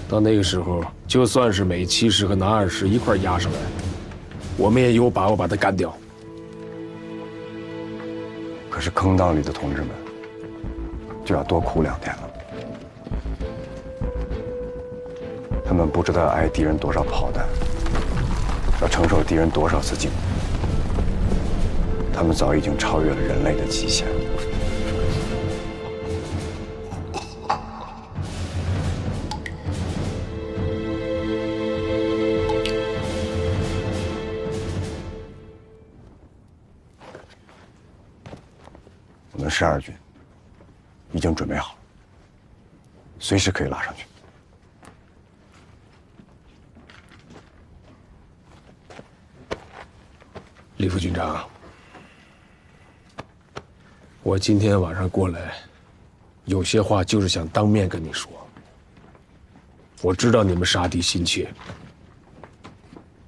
到那个时候，就算是美7师和南2师一块压上来，我们也有把握把他干掉。可是坑道里的同志们就要多苦2天了。他们不知道要挨敌人多少炮弹，要承受敌人多少次进攻。他们早已经超越了人类的极限。我们12军已经准备好了，随时可以拉上去。李副军长，我今天晚上过来，有些话就是想当面跟你说。我知道你们杀敌心切，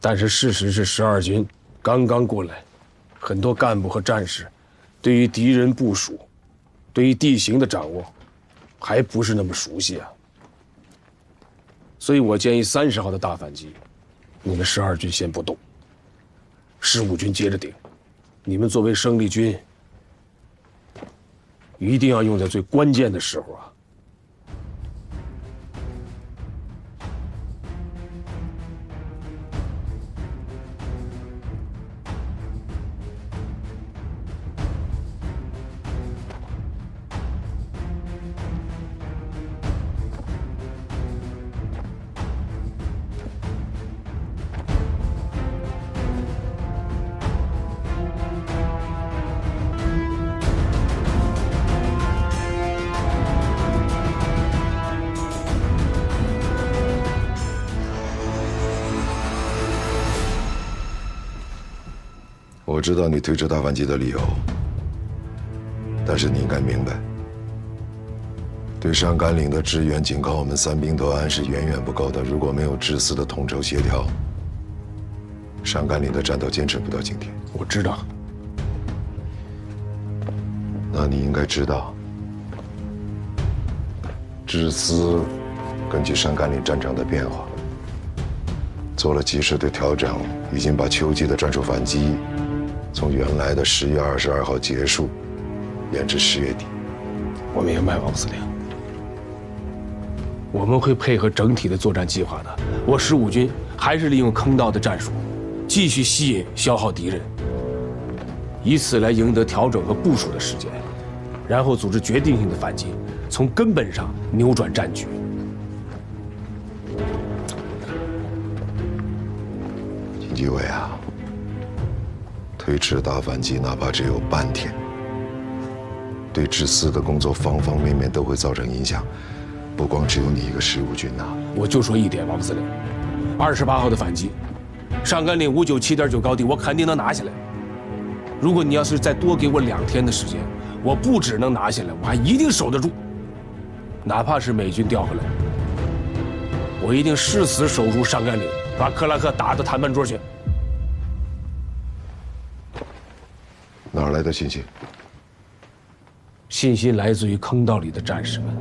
但是事实是12军刚刚过来，很多干部和战士对于敌人部署、对于地形的掌握，还不是那么熟悉啊。所以我建议30号的大反击，你们12军先不动。15军接着顶，你们作为生力军，一定要用在最关键的时候啊！我知道你推迟大反击的理由，但是你应该明白，对上甘岭的支援仅靠我们3兵团是远远不够的。如果没有志思的统筹协调，上甘岭的战斗坚持不到今天。我知道。那你应该知道，志思根据上甘岭战场的变化，做了及时的调整，已经把秋季的专属反击从原来的10月22号结束，延至10月底。我明白，王司令。我们会配合整体的作战计划的。我15军还是利用坑道的战术，继续吸引消耗敌人，以此来赢得调整和部署的时间，然后组织决定性的反击，从根本上扭转战局。金基伟啊，推迟大反击，哪怕只有半天，对至私的工作方方面面都会造成影响。不光只有你一个15军呐。我就说一点，王司令，28号的反击，上甘岭597.9高地，我肯定能拿下来。如果你要是再多给我2天的时间，我不只能拿下来，我还一定守得住。哪怕是美军调回来，我一定誓死守住上甘岭，把克拉克打到谈判桌去。哪儿来的信息？信息来自于坑道里的战士们。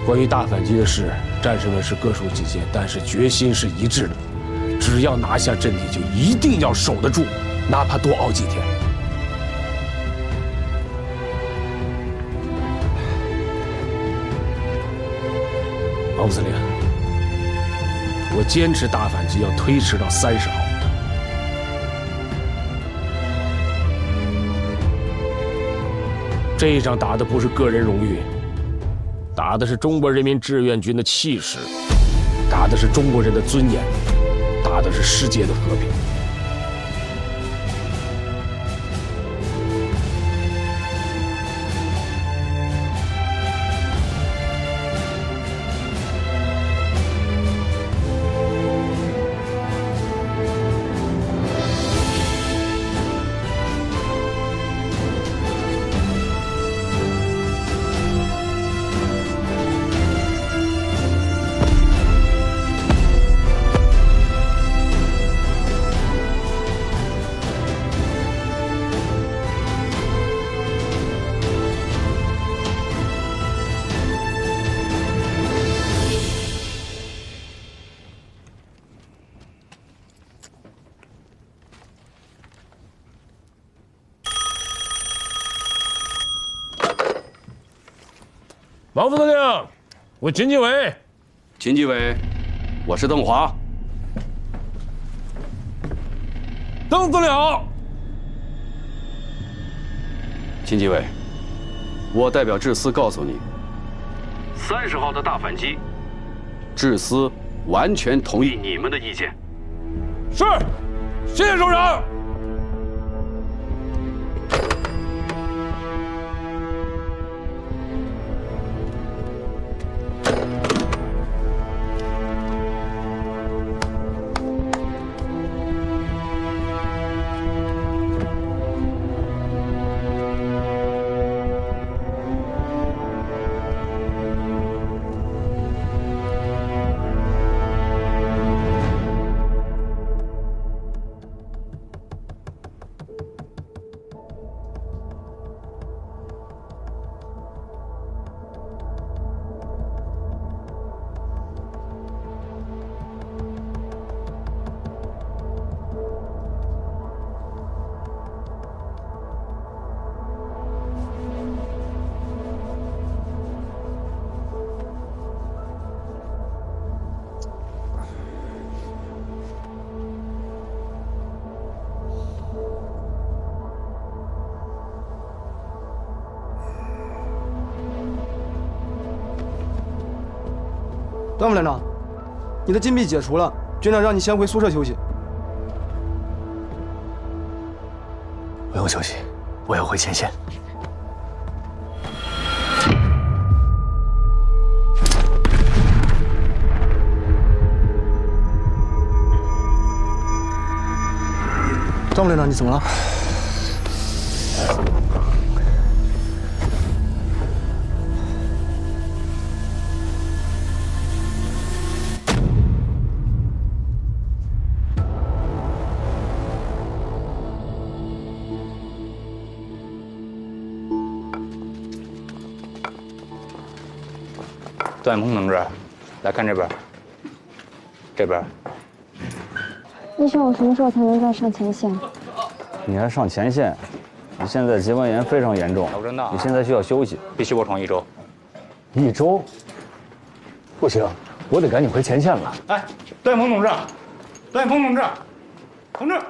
关于大反击的事，战士们是各抒己见，但是决心是一致的。只要拿下阵地，就一定要守得住，哪怕多熬几天。王副司令，我坚持大反击要推迟到30号。这一仗打的不是个人荣誉，打的是中国人民志愿军的气势，打的是中国人的尊严，打的是世界的和平。王副司令，我秦继伟。秦继伟，我是邓华。邓司令。秦继伟，我代表制司告诉你，30号的大反击，制司完全同意你们的意见。是，谢谢首长。段副连长，你的禁闭解除了，军长让你先回宿舍休息。不用休息，我要回前线。段副连长，你怎么了？段鹏同志，来看这边，这边。医生，我什么时候才能再上前线？你还上前线？你现在结膜炎非常严重，你现在需要休息，必须卧床1周。1周？不行，我得赶紧回前线了。哎，段鹏同志，段鹏同志，同志。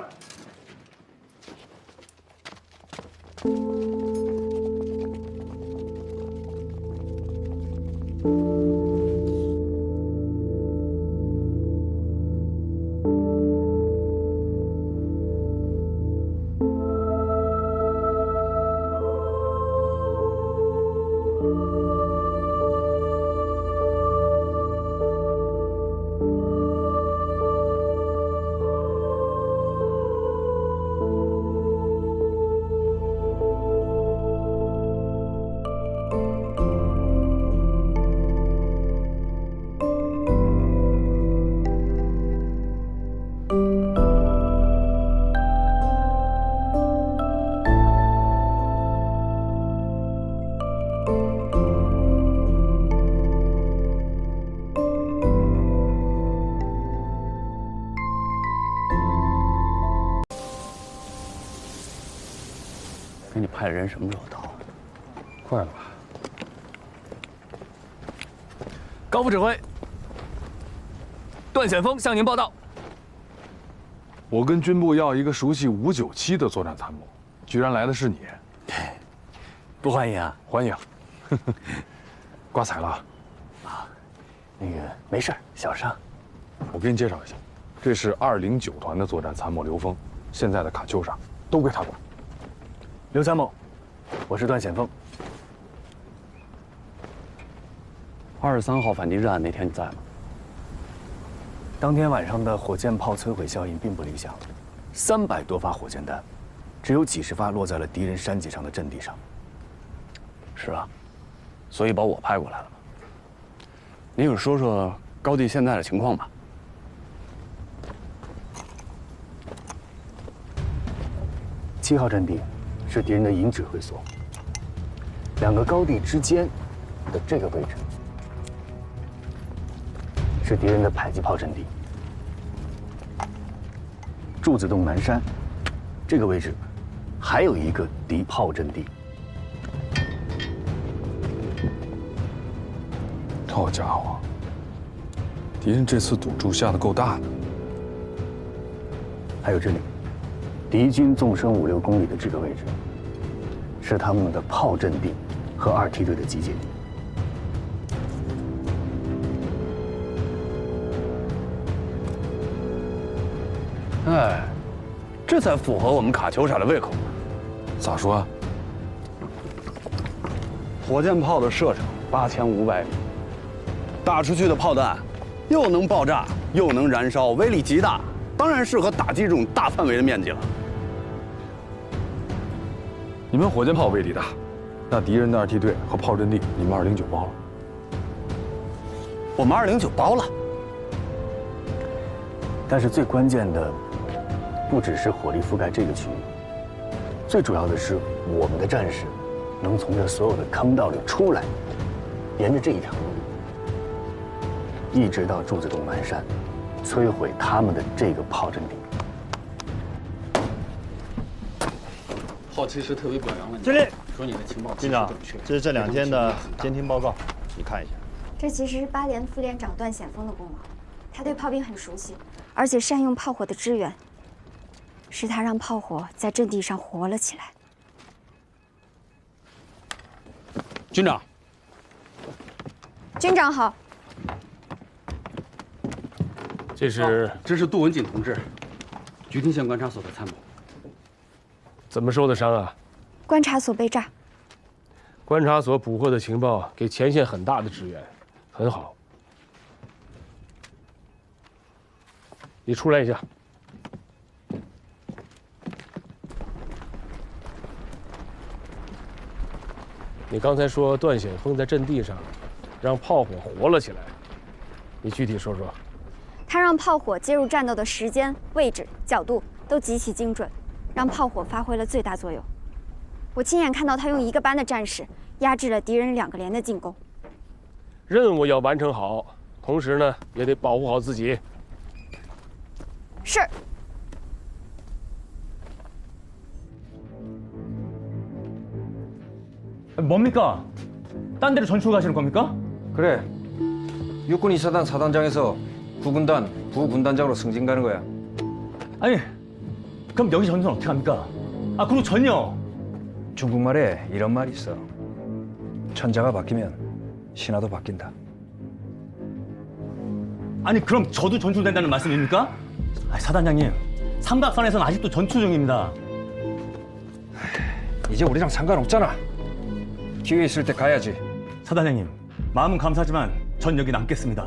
派人什么时候到？快了吧？高副指挥，段显锋向您报道。我跟军部要一个熟悉597的作战参谋，居然来的是你，不欢迎啊！欢迎，挂彩了啊！那个没事，小伤。我给你介绍一下，这是209团的作战参谋刘峰，现在的卡秋莎都归他管。刘参谋，我是段显锋。 23号反击战那天你在吗？当天晚上的火箭炮摧毁效应并不理想，300多发火箭弹，只有几十发落在了敌人山脊上的阵地上。是啊，所以把我派过来了嘛。你有说说高地现在的情况吧。7号阵地是敌人的营指挥所，2个高地之间的这个位置。 是敌人的迫击炮阵地，柱子洞南山这个位置还有一个敌炮阵地。好家伙，敌人这次赌注下的够大的。还有这里，敌军纵深5、6公里的这个位置，是他们的炮阵地和2梯队的集结地。 哎，这才符合我们卡秋莎的胃口。咋说？火箭炮的射程8500米，打出去的炮弹又能爆炸又能燃烧，威力极大，当然适合打击这种大范围的面积了。你们火箭炮威力大，那敌人的2梯队和炮阵地，你们209包了。我们209包了，但是最关键的。 不只是火力覆盖这个区域，最主要的是我们的战士能从这所有的坑道里出来，沿着这一条路，一直到柱子洞南山，摧毁他们的这个炮阵地。炮其实特别表扬了你。经理，说你的情报军长，这是这2天的监听报告，你看一下。这其实是8连副连长段显锋的功劳，他对炮兵很熟悉，而且善用炮火的支援。 是他让炮火在阵地上活了起来。军长，军长好。这是杜文锦同志，菊亭县观察所的参谋。怎么受的伤啊？观察所被炸。观察所捕获的情报给前线很大的支援，很好。你出来一下。 你刚才说段显锋在阵地上让炮火活了起来，你具体说说。他让炮火接入战斗的时间、位置、角度都极其精准，让炮火发挥了最大作用。我亲眼看到他用1个班的战士压制了敌人2个连的进攻。任务要完成好，同时呢也得保护好自己。是。 뭡니까? 딴 데로 전출 가시는 겁니까? 그래. 육군 2사단 사단장에서 9군단 부군단장으로 승진 가는 거야. 아니, 그럼 여기 전선 어떻게 합니까? 아, 그리고 전요. 중국말에 이런 말이 있어. 천자가 바뀌면 신하도 바뀐다. 아니, 그럼 저도 전출된다는 말씀입니까? 아, 사단장님, 삼각선에서는 아직도 전투 중입니다. 이제 우리랑 상관없잖아. 기회 있을 때 가야지. 사단장님, 마음은 감사하지만 전 여기 남겠습니다.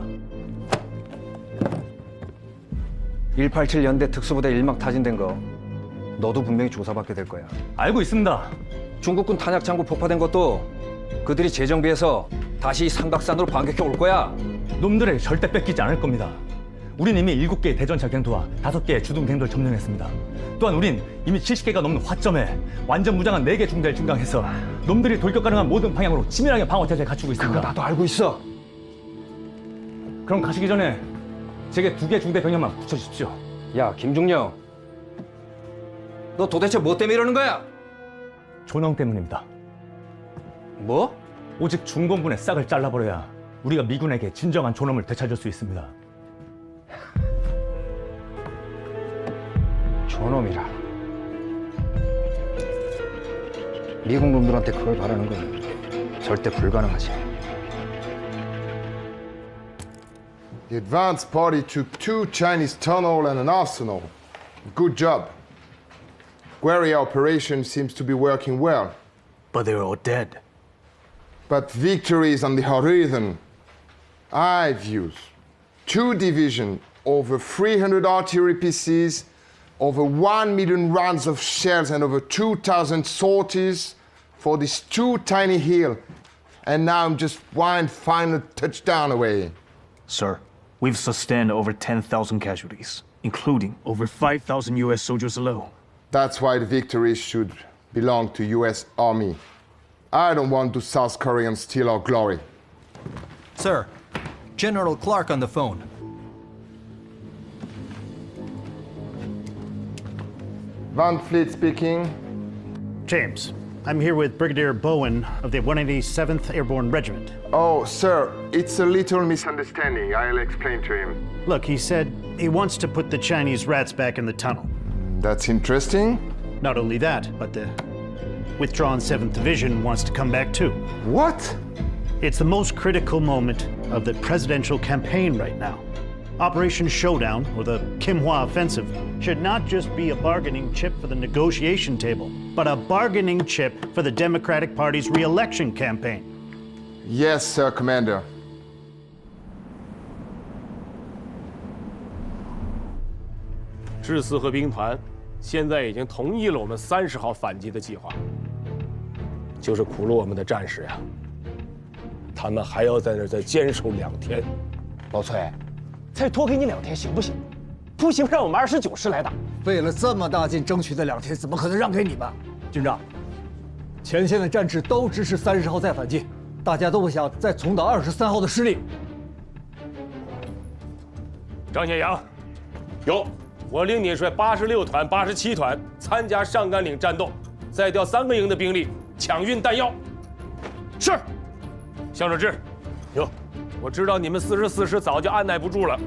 187 연대 특수부대 1막 타진된 거 너도 분명히 조사받게 될 거야. 알고 있습니다. 중국군 탄약 창고 폭파된 것도 그들이 재정비해서 다시 삼각산으로 반격해 올 거야. 놈들을 절대 뺏기지 않을 겁니다. 우린 이미 7개의 대전차 갱도와 5개의 주둔 갱도를 점령했습니다. 또한 우린 이미 70개가 넘는 화점에 완전 무장한 4개 중대를 증강해서 놈들이 돌격 가능한 모든 방향으로 치밀하게 방어 태세를 갖추고 있습니다. 그거 나도 알고 있어. 그럼 가시기 전에 제게 2개 중대 병력만 붙여주십시오. 야, 김중령. 너 도대체 뭐 때문에 이러는 거야? 존엄 때문입니다. 뭐? 오직 중공군의 싹을 잘라버려야 우리가 미군에게 진정한 존엄을 되찾을 수 있습니다. 존엄이라. 미국 놈들한테 그걸 바라는 건 절대 불가능하지. The advance party took 2 Chinese tunnels and an arsenal. Good job. Guerrilla operation seems to be working well. But they're all dead. But victory is on the horizon. I've used 2 divisions, over 300 artillery pieces, over 1 million rounds of shells, and over 2,000 sorties for these 2 tiny hills. And now I'm just one final touchdown away. Sir, we've sustained over 10,000 casualties, including over 5,000 US soldiers alone. That's why the victory should belong to US Army. I don't want the South Koreans steal our glory. Sir, General Clark on the phone. Van Fleet speaking. James, I'm here with Brigadier Bowen of the 187th Airborne Regiment. Oh, sir, it's a little misunderstanding. I'll explain to him. Look, he said he wants to put the Chinese rats back in the tunnel. That's interesting. Not only that, but the withdrawn 7th Division wants to come back too. What? It's the most critical moment of the presidential campaign right now. Operation Showdown, or the Kim Hwa Offensive, should not just be a bargaining chip for the negotiation table, but a bargaining chip for the Democratic Party's re-election campaign. Yes, sir, Commander. 智司和兵团现在已经同意了我们30号反击的计划，就是苦了我们的战士呀，他们还要在那儿再坚守2天。老崔，再多给你2天行不行？不行，让我们29师来打。费了这么大劲争取的2天，怎么可能让给你们？军长，前线的战士都支持30号再反击，大家都不想再重蹈23号的失利。张显阳，有。 我令你率86团、87团参加上甘岭战斗，再调3个营的兵力抢运弹药。是。向守志，有。我知道你们44师早就按耐不住了，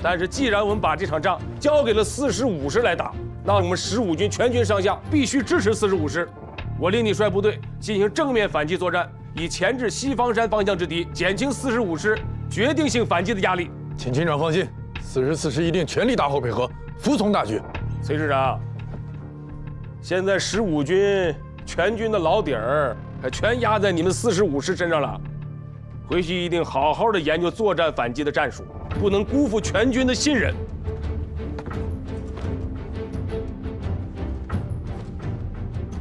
但是既然我们把这场仗交给了45师来打，那我们15军全军上下必须支持45师。我令你率部队进行正面反击作战，以钳制西方山方向之敌，减轻45师决定性反击的压力。请军长放心，44师一定全力打好配合。 服从大局，崔师长。现在15军全军的老底儿还全压在你们45师身上了，回去一定好好的研究作战反击的战术，不能辜负全军的信任。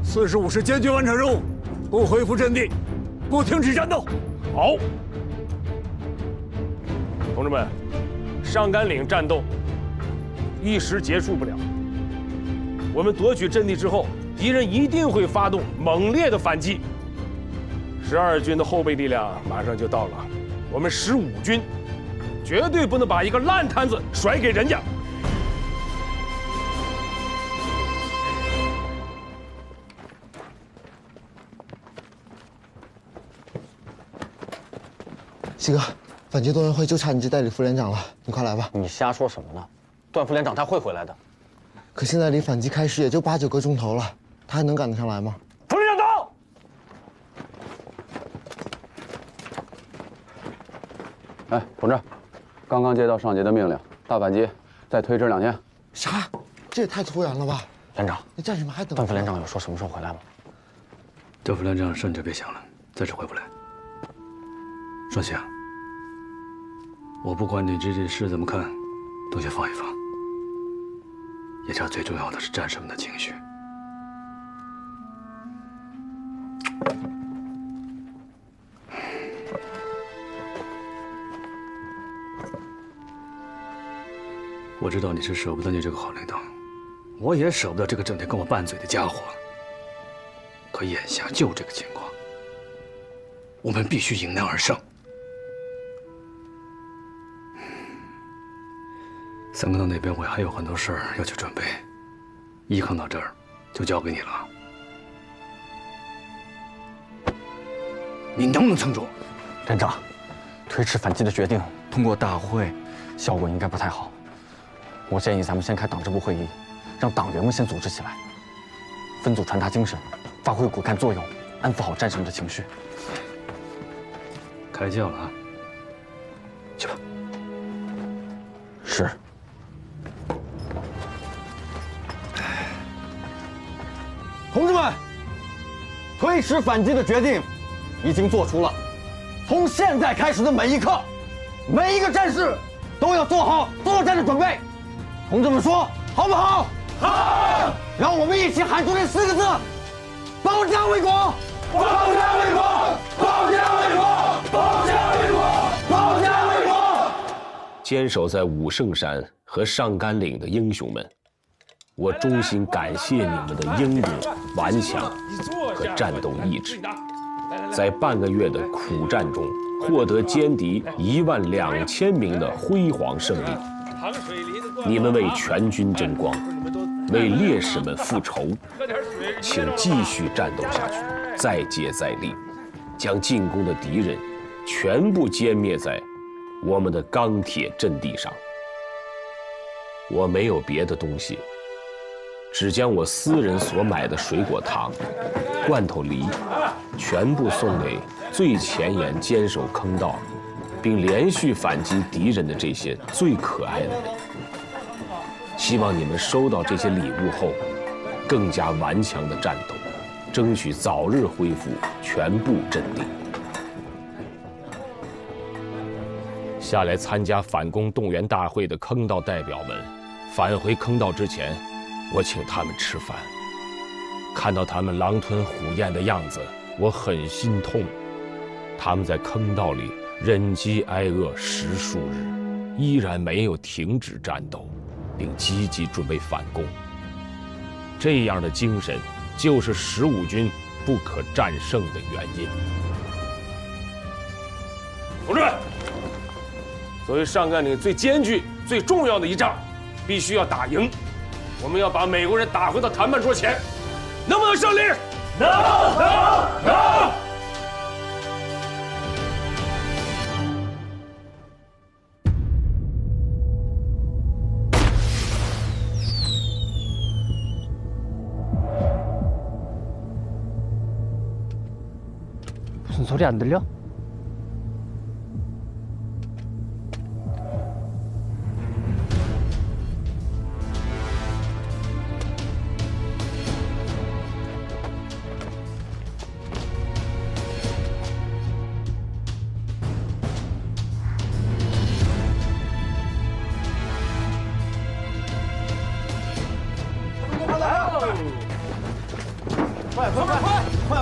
45师坚决完成任务，不恢复阵地，不停止战斗。好，同志们，上甘岭战斗 一时结束不了。我们夺取阵地之后，敌人一定会发动猛烈的反击。12军的后备力量马上就到了，我们15军绝对不能把一个烂摊子甩给人家。西哥，反击动员会就差你这代理副连长了，你快来吧。你瞎说什么呢？ 段副连长他会回来的，可现在离反击开始也就8、9个钟头了，他还能赶得上来吗？副连长到！哎，同志，刚刚接到上级的命令，大反击再推迟2天。啥？这也太突然了吧！连长，你战士们还等？段副连长有说什么时候回来吗？段副连长说你就别想了，暂时回不来。双喜啊，我不管你这件事怎么看。 都先放一放，眼下最重要的是战士们的情绪。我知道你是舍不得你这个好领导，我也舍不得这个整天跟我拌嘴的家伙。可眼下就这个情况，我们必须迎难而上。 三坑道那边我还有很多事儿要去准备，依靠到这儿就交给你了。你能不能撑住？连长，推迟反击的决定通过大会，效果应该不太好。我建议咱们先开党支部会议，让党员们先组织起来，分组传达精神，发挥骨干作用，安抚好战士们的情绪。开叫了啊！去吧。是。同志们，推迟反击的决定已经做出了。从现在开始的每一刻，每一个战士都要做好作战的准备。同志们说好不好？好！让我们一起喊出这4个字：保家卫国！保家卫国！保家卫国！保家卫国！保家卫国！坚守在武圣山和上甘岭的英雄们，我衷心感谢你们的英勇、顽强和战斗意志。在半个月的苦战中，获得歼敌12000名的辉煌胜利。你们为全军争光，为烈士们复仇，请继续战斗下去，再接再厉，将进攻的敌人全部歼灭在我们的钢铁阵地上。我没有别的东西，只将我私人所买的水果糖、罐头梨，全部送给最前沿坚守坑道，并连续反击敌人的这些最可爱的人。希望你们收到这些礼物后，更加顽强的战斗，争取早日恢复全部阵地。下来参加反攻动员大会的坑道代表们，返回坑道之前，我请他们吃饭。看到他们狼吞虎咽的样子，我很心痛。他们在坑道里忍饥挨饿10数日，依然没有停止战斗，并积极准备反攻。这样的精神，就是15军不可战胜的原因。同志们，作为上甘岭最艰巨、最重要的一仗，必须要打赢。我们要把美国人打回到谈判桌前，能不能胜利？能！무슨 소리 안 들려?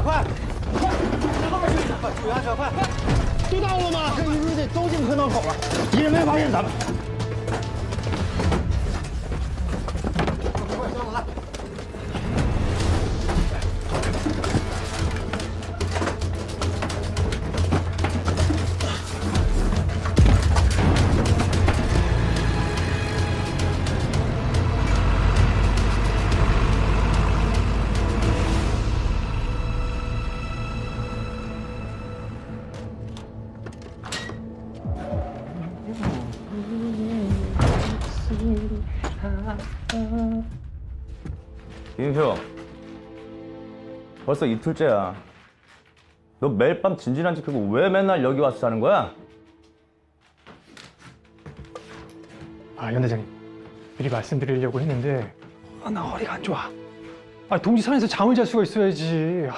快！注意安全，快！都到了吗？这一直得都进坑道口了，敌人没发现咱们。快，小伙子！김인표, 벌써 이틀째야. 너 매일 밤 진진한 짓 하고 왜 맨날 여기 와서 자는 거야? 연 대장님, 미리 말씀드리려고 했는데 나 허리가 안 좋아. 동지 산에서 잠을 잘 수가 있어야지.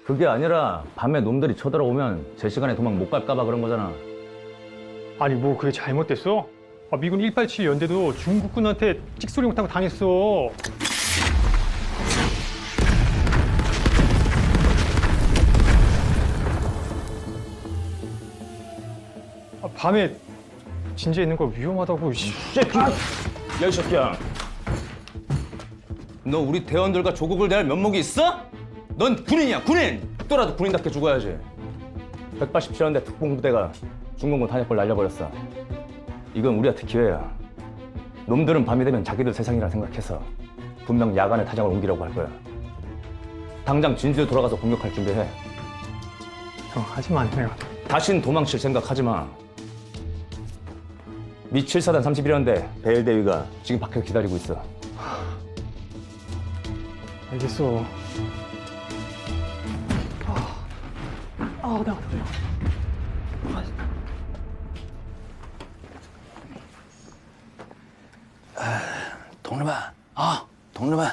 그게 아니라 밤에 놈들이 쳐들어오면 제 시간에 도망 못 갈까 봐 그런 거잖아. 아니 뭐 그게 잘못됐어? 미군 187 연대도 중국군한테 찍소리 못하고 당했어. 밤에 진지에 있는 거 위험하다고. 야, 이 새끼야. 너 우리 대원들과 조국을 대할 면목이 있어? 넌 군인이야, 군인! 또라도 군인답게 죽어야지. 187년대 특공부대가 중공군 탄약골 날려버렸어. 이건 우리한테 기회야. 놈들은 밤이 되면 자기들 세상이라 생각해서 분명 야간에 타작을 옮기려고 할 거야. 당장 진주에 돌아가서 공격할 준비해. 하지만 내가 다신 도망칠 생각하지 마. 미 7사단 31연대 베일 대위가 지금 밖에서 기다리고 있어. 알겠어. 내가同志们啊，同志们，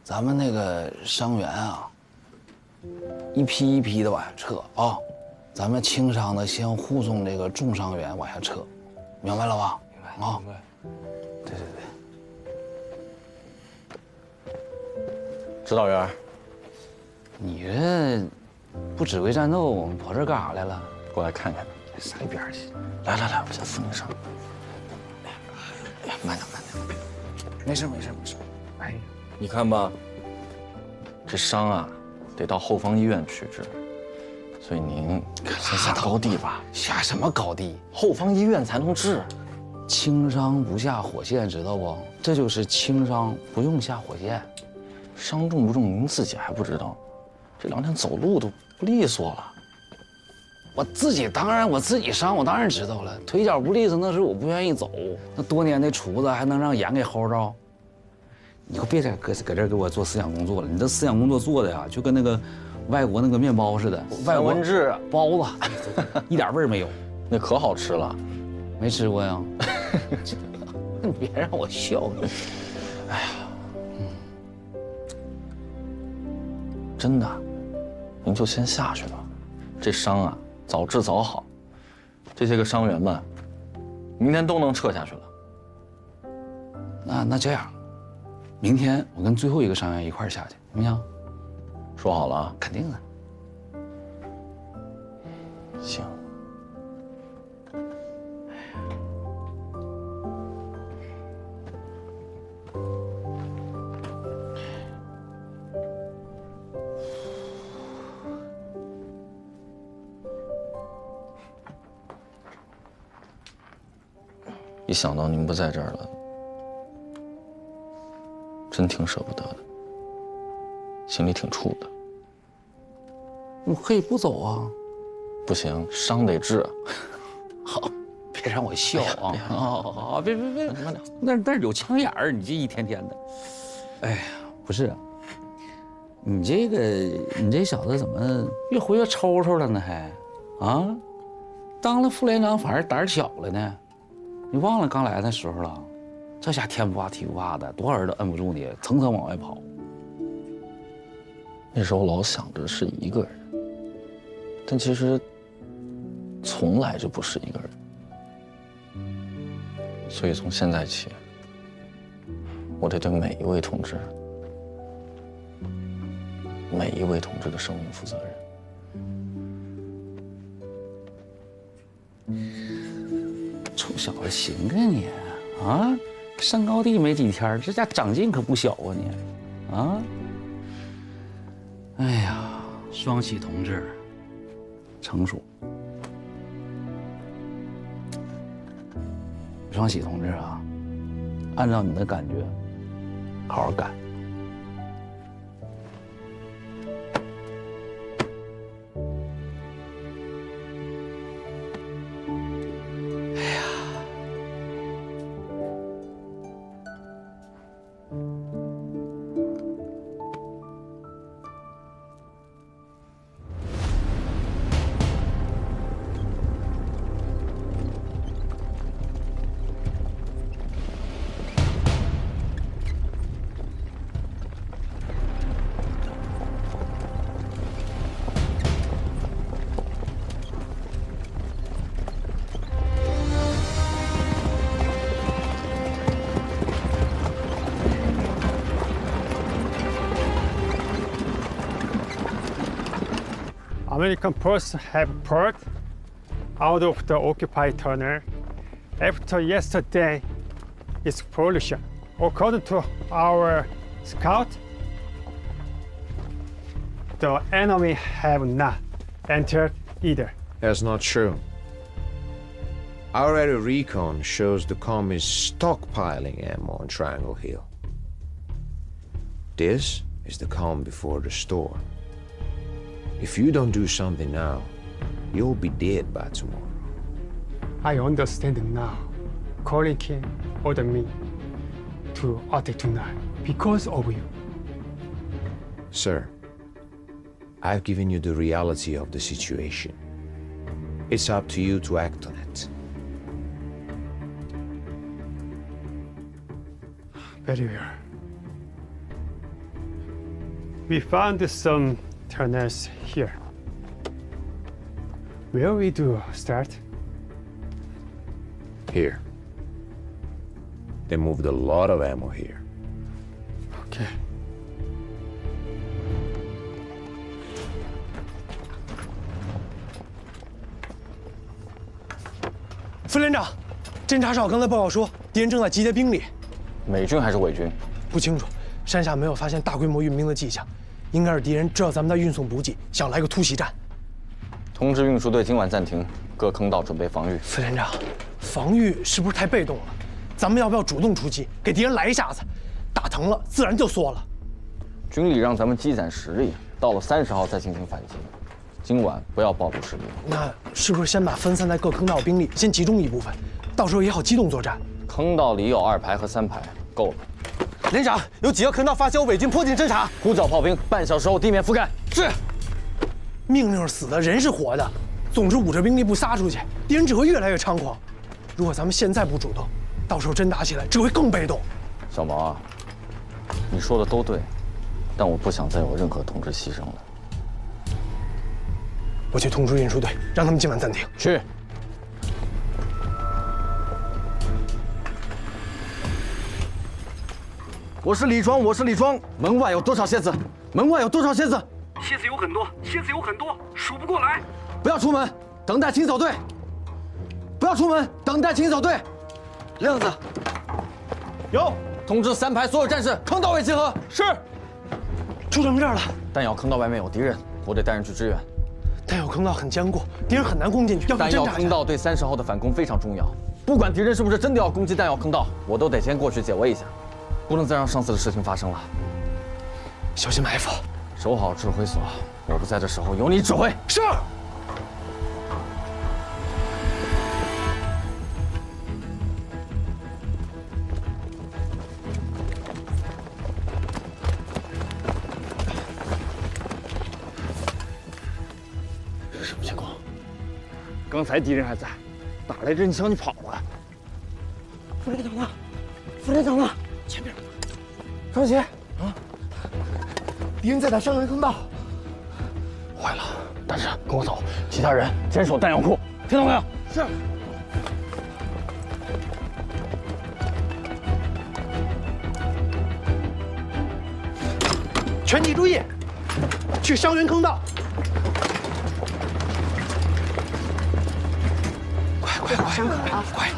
咱们那个伤员啊，一批一批的往下撤啊，咱们轻伤的先护送这个重伤员往下撤，明白了吧？明白啊。明白。对对对。指导员，你这不指挥战斗，跑这干啥来了？过来看看。上一边去。来来来，我先扶你上。哎呀，慢点慢点。没事没事没事。哎，你看吧，这伤啊，得到后方医院去治，所以您先下高地吧。下什么高地？后方医院才能治。轻伤不下火线，知道不？这就是轻伤，不用下火线。伤重不重，您自己还不知道。这2天走路都不利索了。我自己伤，我当然知道了。腿脚不利索，那是我不愿意走。那多年的厨子还能让眼给薅着？你可别再搁这儿给我做思想工作了。你这思想工作做的呀，就跟那个外国那个面包似的，外文制包子，一点味儿没有。那可好吃了，没吃过呀？你别让我笑你。哎呀，真的，您就先下去吧。这伤啊，早治早好。这些个伤员们，明天都能撤下去了。那这样，明天我跟最后一个伤员一块儿下去，行不行？说好了啊？肯定的。行。一想到您不在这儿了，真挺舍不得的，心里挺怵的。我可以不走啊。不行，伤得治。好，别让我笑啊！好，别，慢点。那是有枪眼儿，你这一天天的。哎呀，不是，你这小子怎么越活越抽抽了呢？还啊，当了副连长反而胆儿小了呢？你忘了刚来那时候了？这下天不怕地不怕的，多少人都摁不住你，层层往外跑。那时候老想着是一个人，但其实从来就不是一个人。所以从现在起，我得对每一位同志的生命负责任。臭小子，行啊你啊！上高地没几天，这家长进可不小啊你啊！哎呀，双喜同志，成熟。双喜同志啊，按照你的感觉，好好干。American forces have poured out of the occupied tunnel after yesterday's explosion. According to our scout, the enemy have not entered either. That's not true. Our aerial recon shows the comm is stockpiling ammo on Triangle Hill. This is the calm before the storm. If you don't do something now, you'll be dead by tomorrow. I understand now. Colin Kim ordered me to attack tonight because of you. Sir, I've given you the reality of the situation. It's up to you to act on it. Very well. We found some tunnels here. Where we do start? Here. They moved a lot of ammo here. Okay. 副连长，侦察哨刚才报告说，敌人正在集结兵力。美军还是伪军？不清楚，山下没有发现大规模运兵的迹象，应该是敌人知道咱们在运送补给，想来个突袭战。通知运输队今晚暂停，各坑道准备防御。副连长，防御是不是太被动了？咱们要不要主动出击，给敌人来一下子？打疼了，自然就缩了。军里让咱们积攒实力，到了30号再进行反击。今晚不要暴露实力。那是不是先把分散在各坑道兵力先集中一部分，到时候也好机动作战？坑道里有2排和3排，够了。连长，有几个坑道发现有伪军迫近侦察，呼叫炮兵，半小时后地面覆盖。是。命令是死的，人是活的。总之，捂着兵力不撒出去，敌人只会越来越猖狂。如果咱们现在不主动，到时候真打起来，只会更被动。小毛啊，你说的都对，但我不想再有任何同志牺牲了。我去通知运输队，让他们今晚暂停。去。我是李庄，我是李庄。门外有多少蝎子？门外有多少蝎子？蝎子有很多，蝎子有很多，数不过来。不要出门，等待清扫队。不要出门，等待清扫队。亮子，有通知3排所有战士，坑道位集合。是。出咱们这儿了。弹药坑道外面有敌人，我得带人去支援。弹药坑道很坚固，敌人很难攻进去。弹药坑道对30号的反攻非常重要。不管敌人是不是真的要攻击弹药坑道，我都得先过去解围一下，不能再让上次的事情发生了。小心埋伏，守好指挥所。我不在的时候由你指挥。是。什么情况？刚才敌人还在，打来阵枪就跑了。副连长呢？副连长呢？前面。张杰啊！敌人在打伤人坑道。坏了！但是跟我走，其他人坚守弹药库，听到没有？是。全体注意，去伤员坑道。护好伤口啊！快，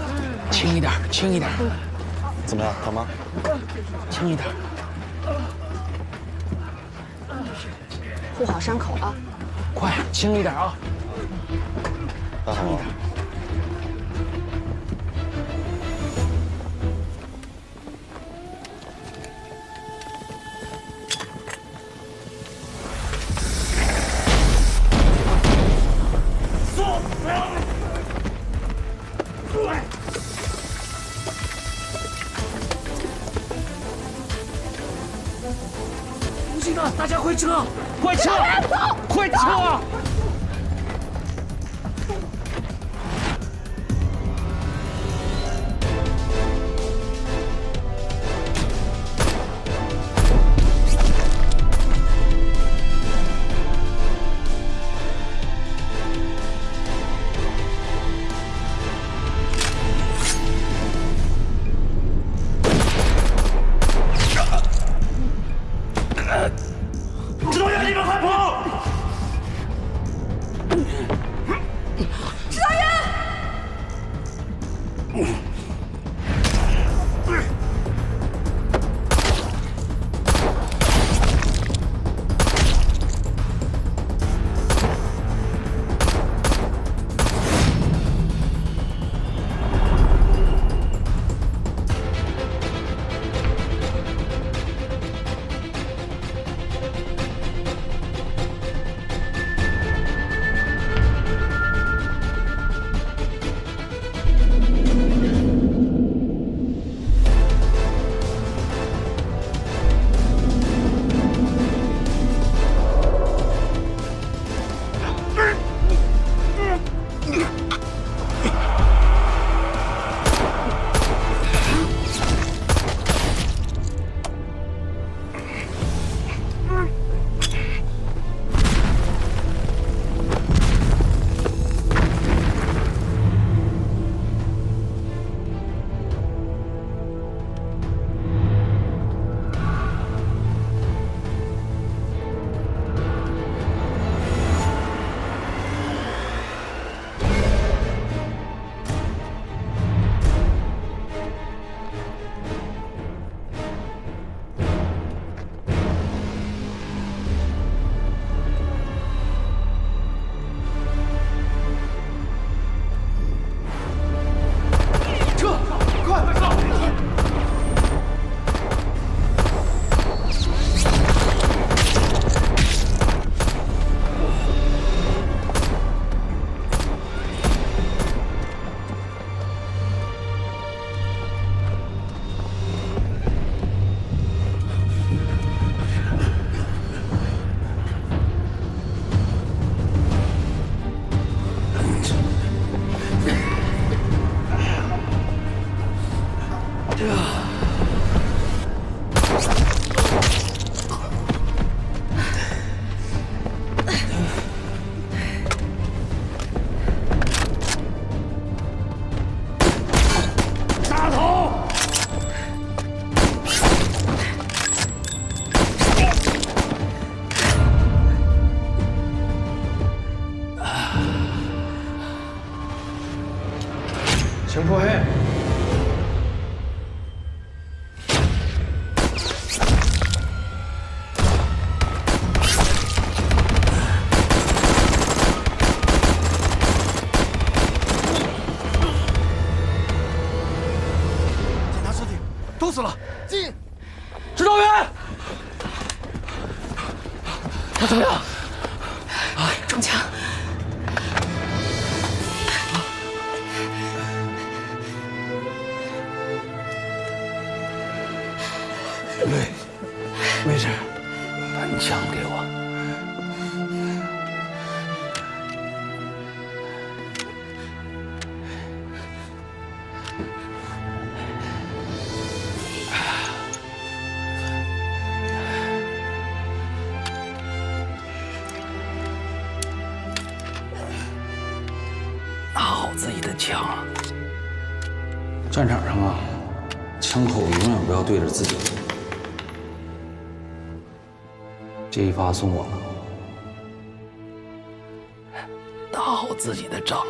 轻一点，轻一点。怎么样，疼吗？轻一点。护好伤口啊！快，轻一点啊！轻一点。大家快撤！快撤！快撤！都死了。进。指导员，他怎么样？中枪。没事，把你枪给我。拿好自己的枪。战场上啊，枪口永远不要对着自己。这一发送我了。打好自己的仗。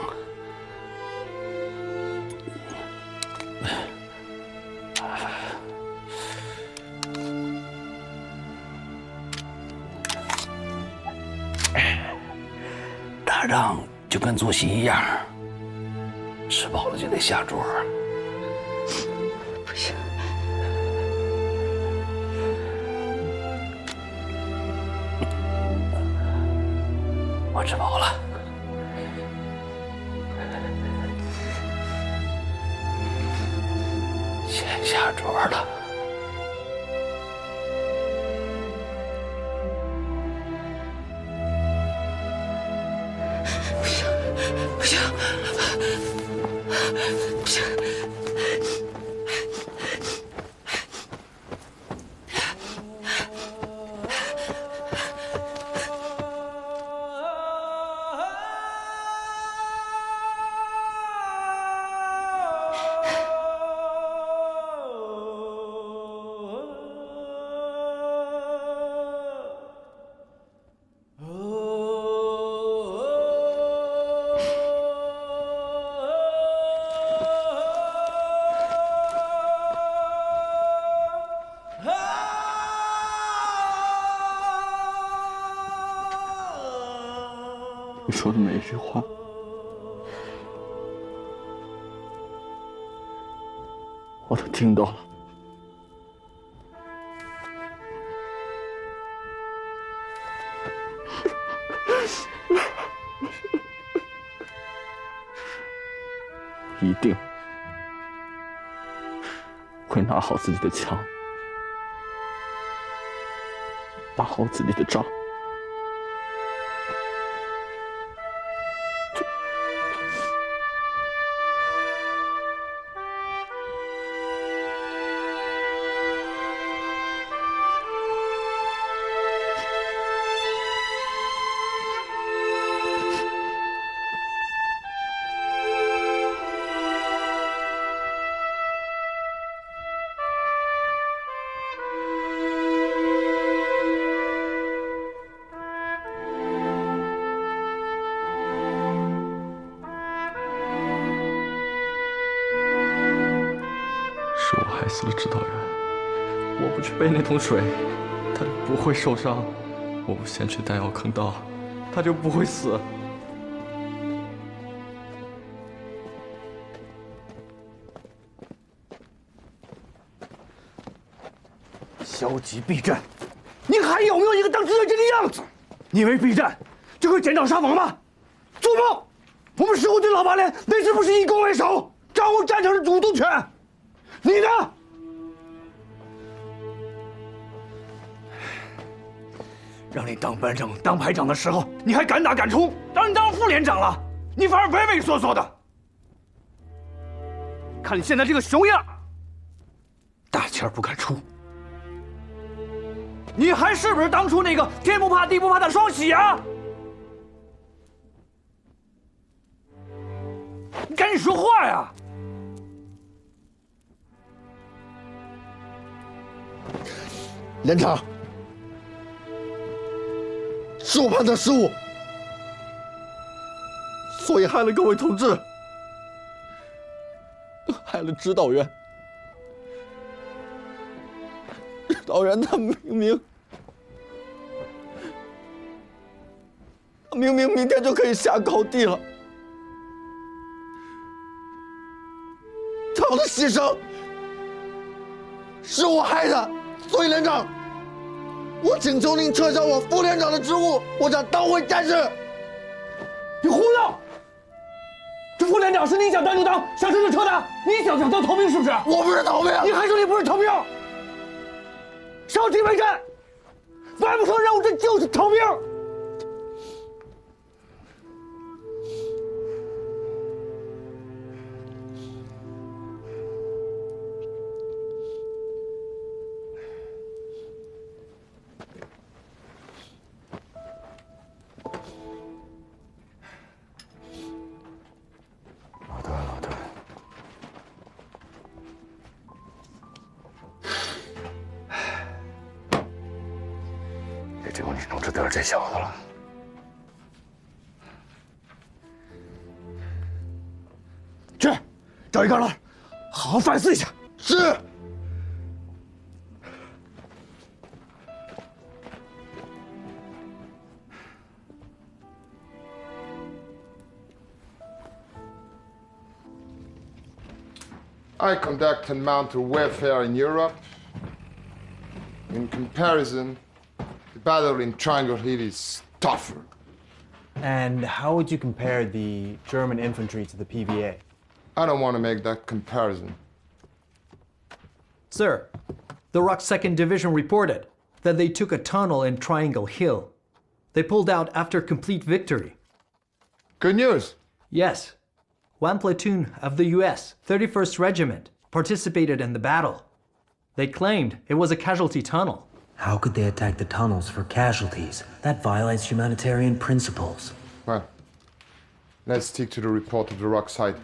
打仗就跟做戏一样，吃饱了就得下桌。不行。我吃饱了，先下桌了。不行，不行，不行！你说的每一句话，我都听到了。一定会拿好自己的枪，打好自己的仗。是我害死了指导员，我不去背那桶水，他就不会受伤；我不先去弹药坑道，他就不会死。消极避战，你还有没有一个当志愿军的样子？你以为避战就会减少伤亡吗？做梦！我们15军老八连那时不是以攻为守，掌握战场的主动权。你呢？让你当班长、当排长的时候，你还敢打敢冲；让你当副连长了，你反而畏畏缩缩的。看你现在这个熊样，大气儿不敢出。你还是不是当初那个天不怕地不怕的双喜啊？你赶紧说话呀！连长，是我判断失误，所以害了各位同志，害了指导员。指导员他明明明天就可以下高地了，他的牺牲是我害的，所以连长，我请求您撤销我副连长的职务，我想当回战士。你胡闹！这副连长是你想当就当，想撤就撤的，你想当逃兵是不是？我不是逃兵，你还说你不是逃兵？上敌为战，完不成任务，这就是逃兵。老德，也只有你能治得了这小子了。去，找一旮旯，好好反思一下。是。I conduct and mount warfare in Europe. In comparison, the battle in Triangle Hill is tougher. And how would you compare the German infantry to the PVA? I don't want to make that comparison. Sir, the Rock 2nd Division reported that they took a tunnel in Triangle Hill. They pulled out after complete victory. Good news. Yes. One platoon of the U.S. 31st Regiment participated in the battle. They claimed it was a casualty tunnel. How could they attack the tunnels for casualties? That violates humanitarian principles. Well, let's stick to the report of the Rock side.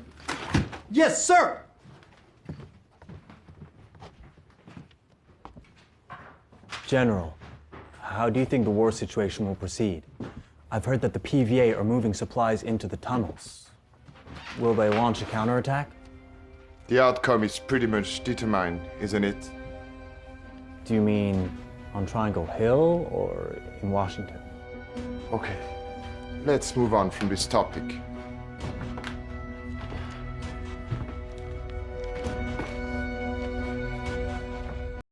Yes, sir! General, how do you think the war situation will proceed? I've heard that the PVA are moving supplies into the tunnels. Will they launch a counterattack? The outcome is pretty much determined, isn't it? Do you mean on Triangle Hill or in Washington? Okay, let's move on from this topic.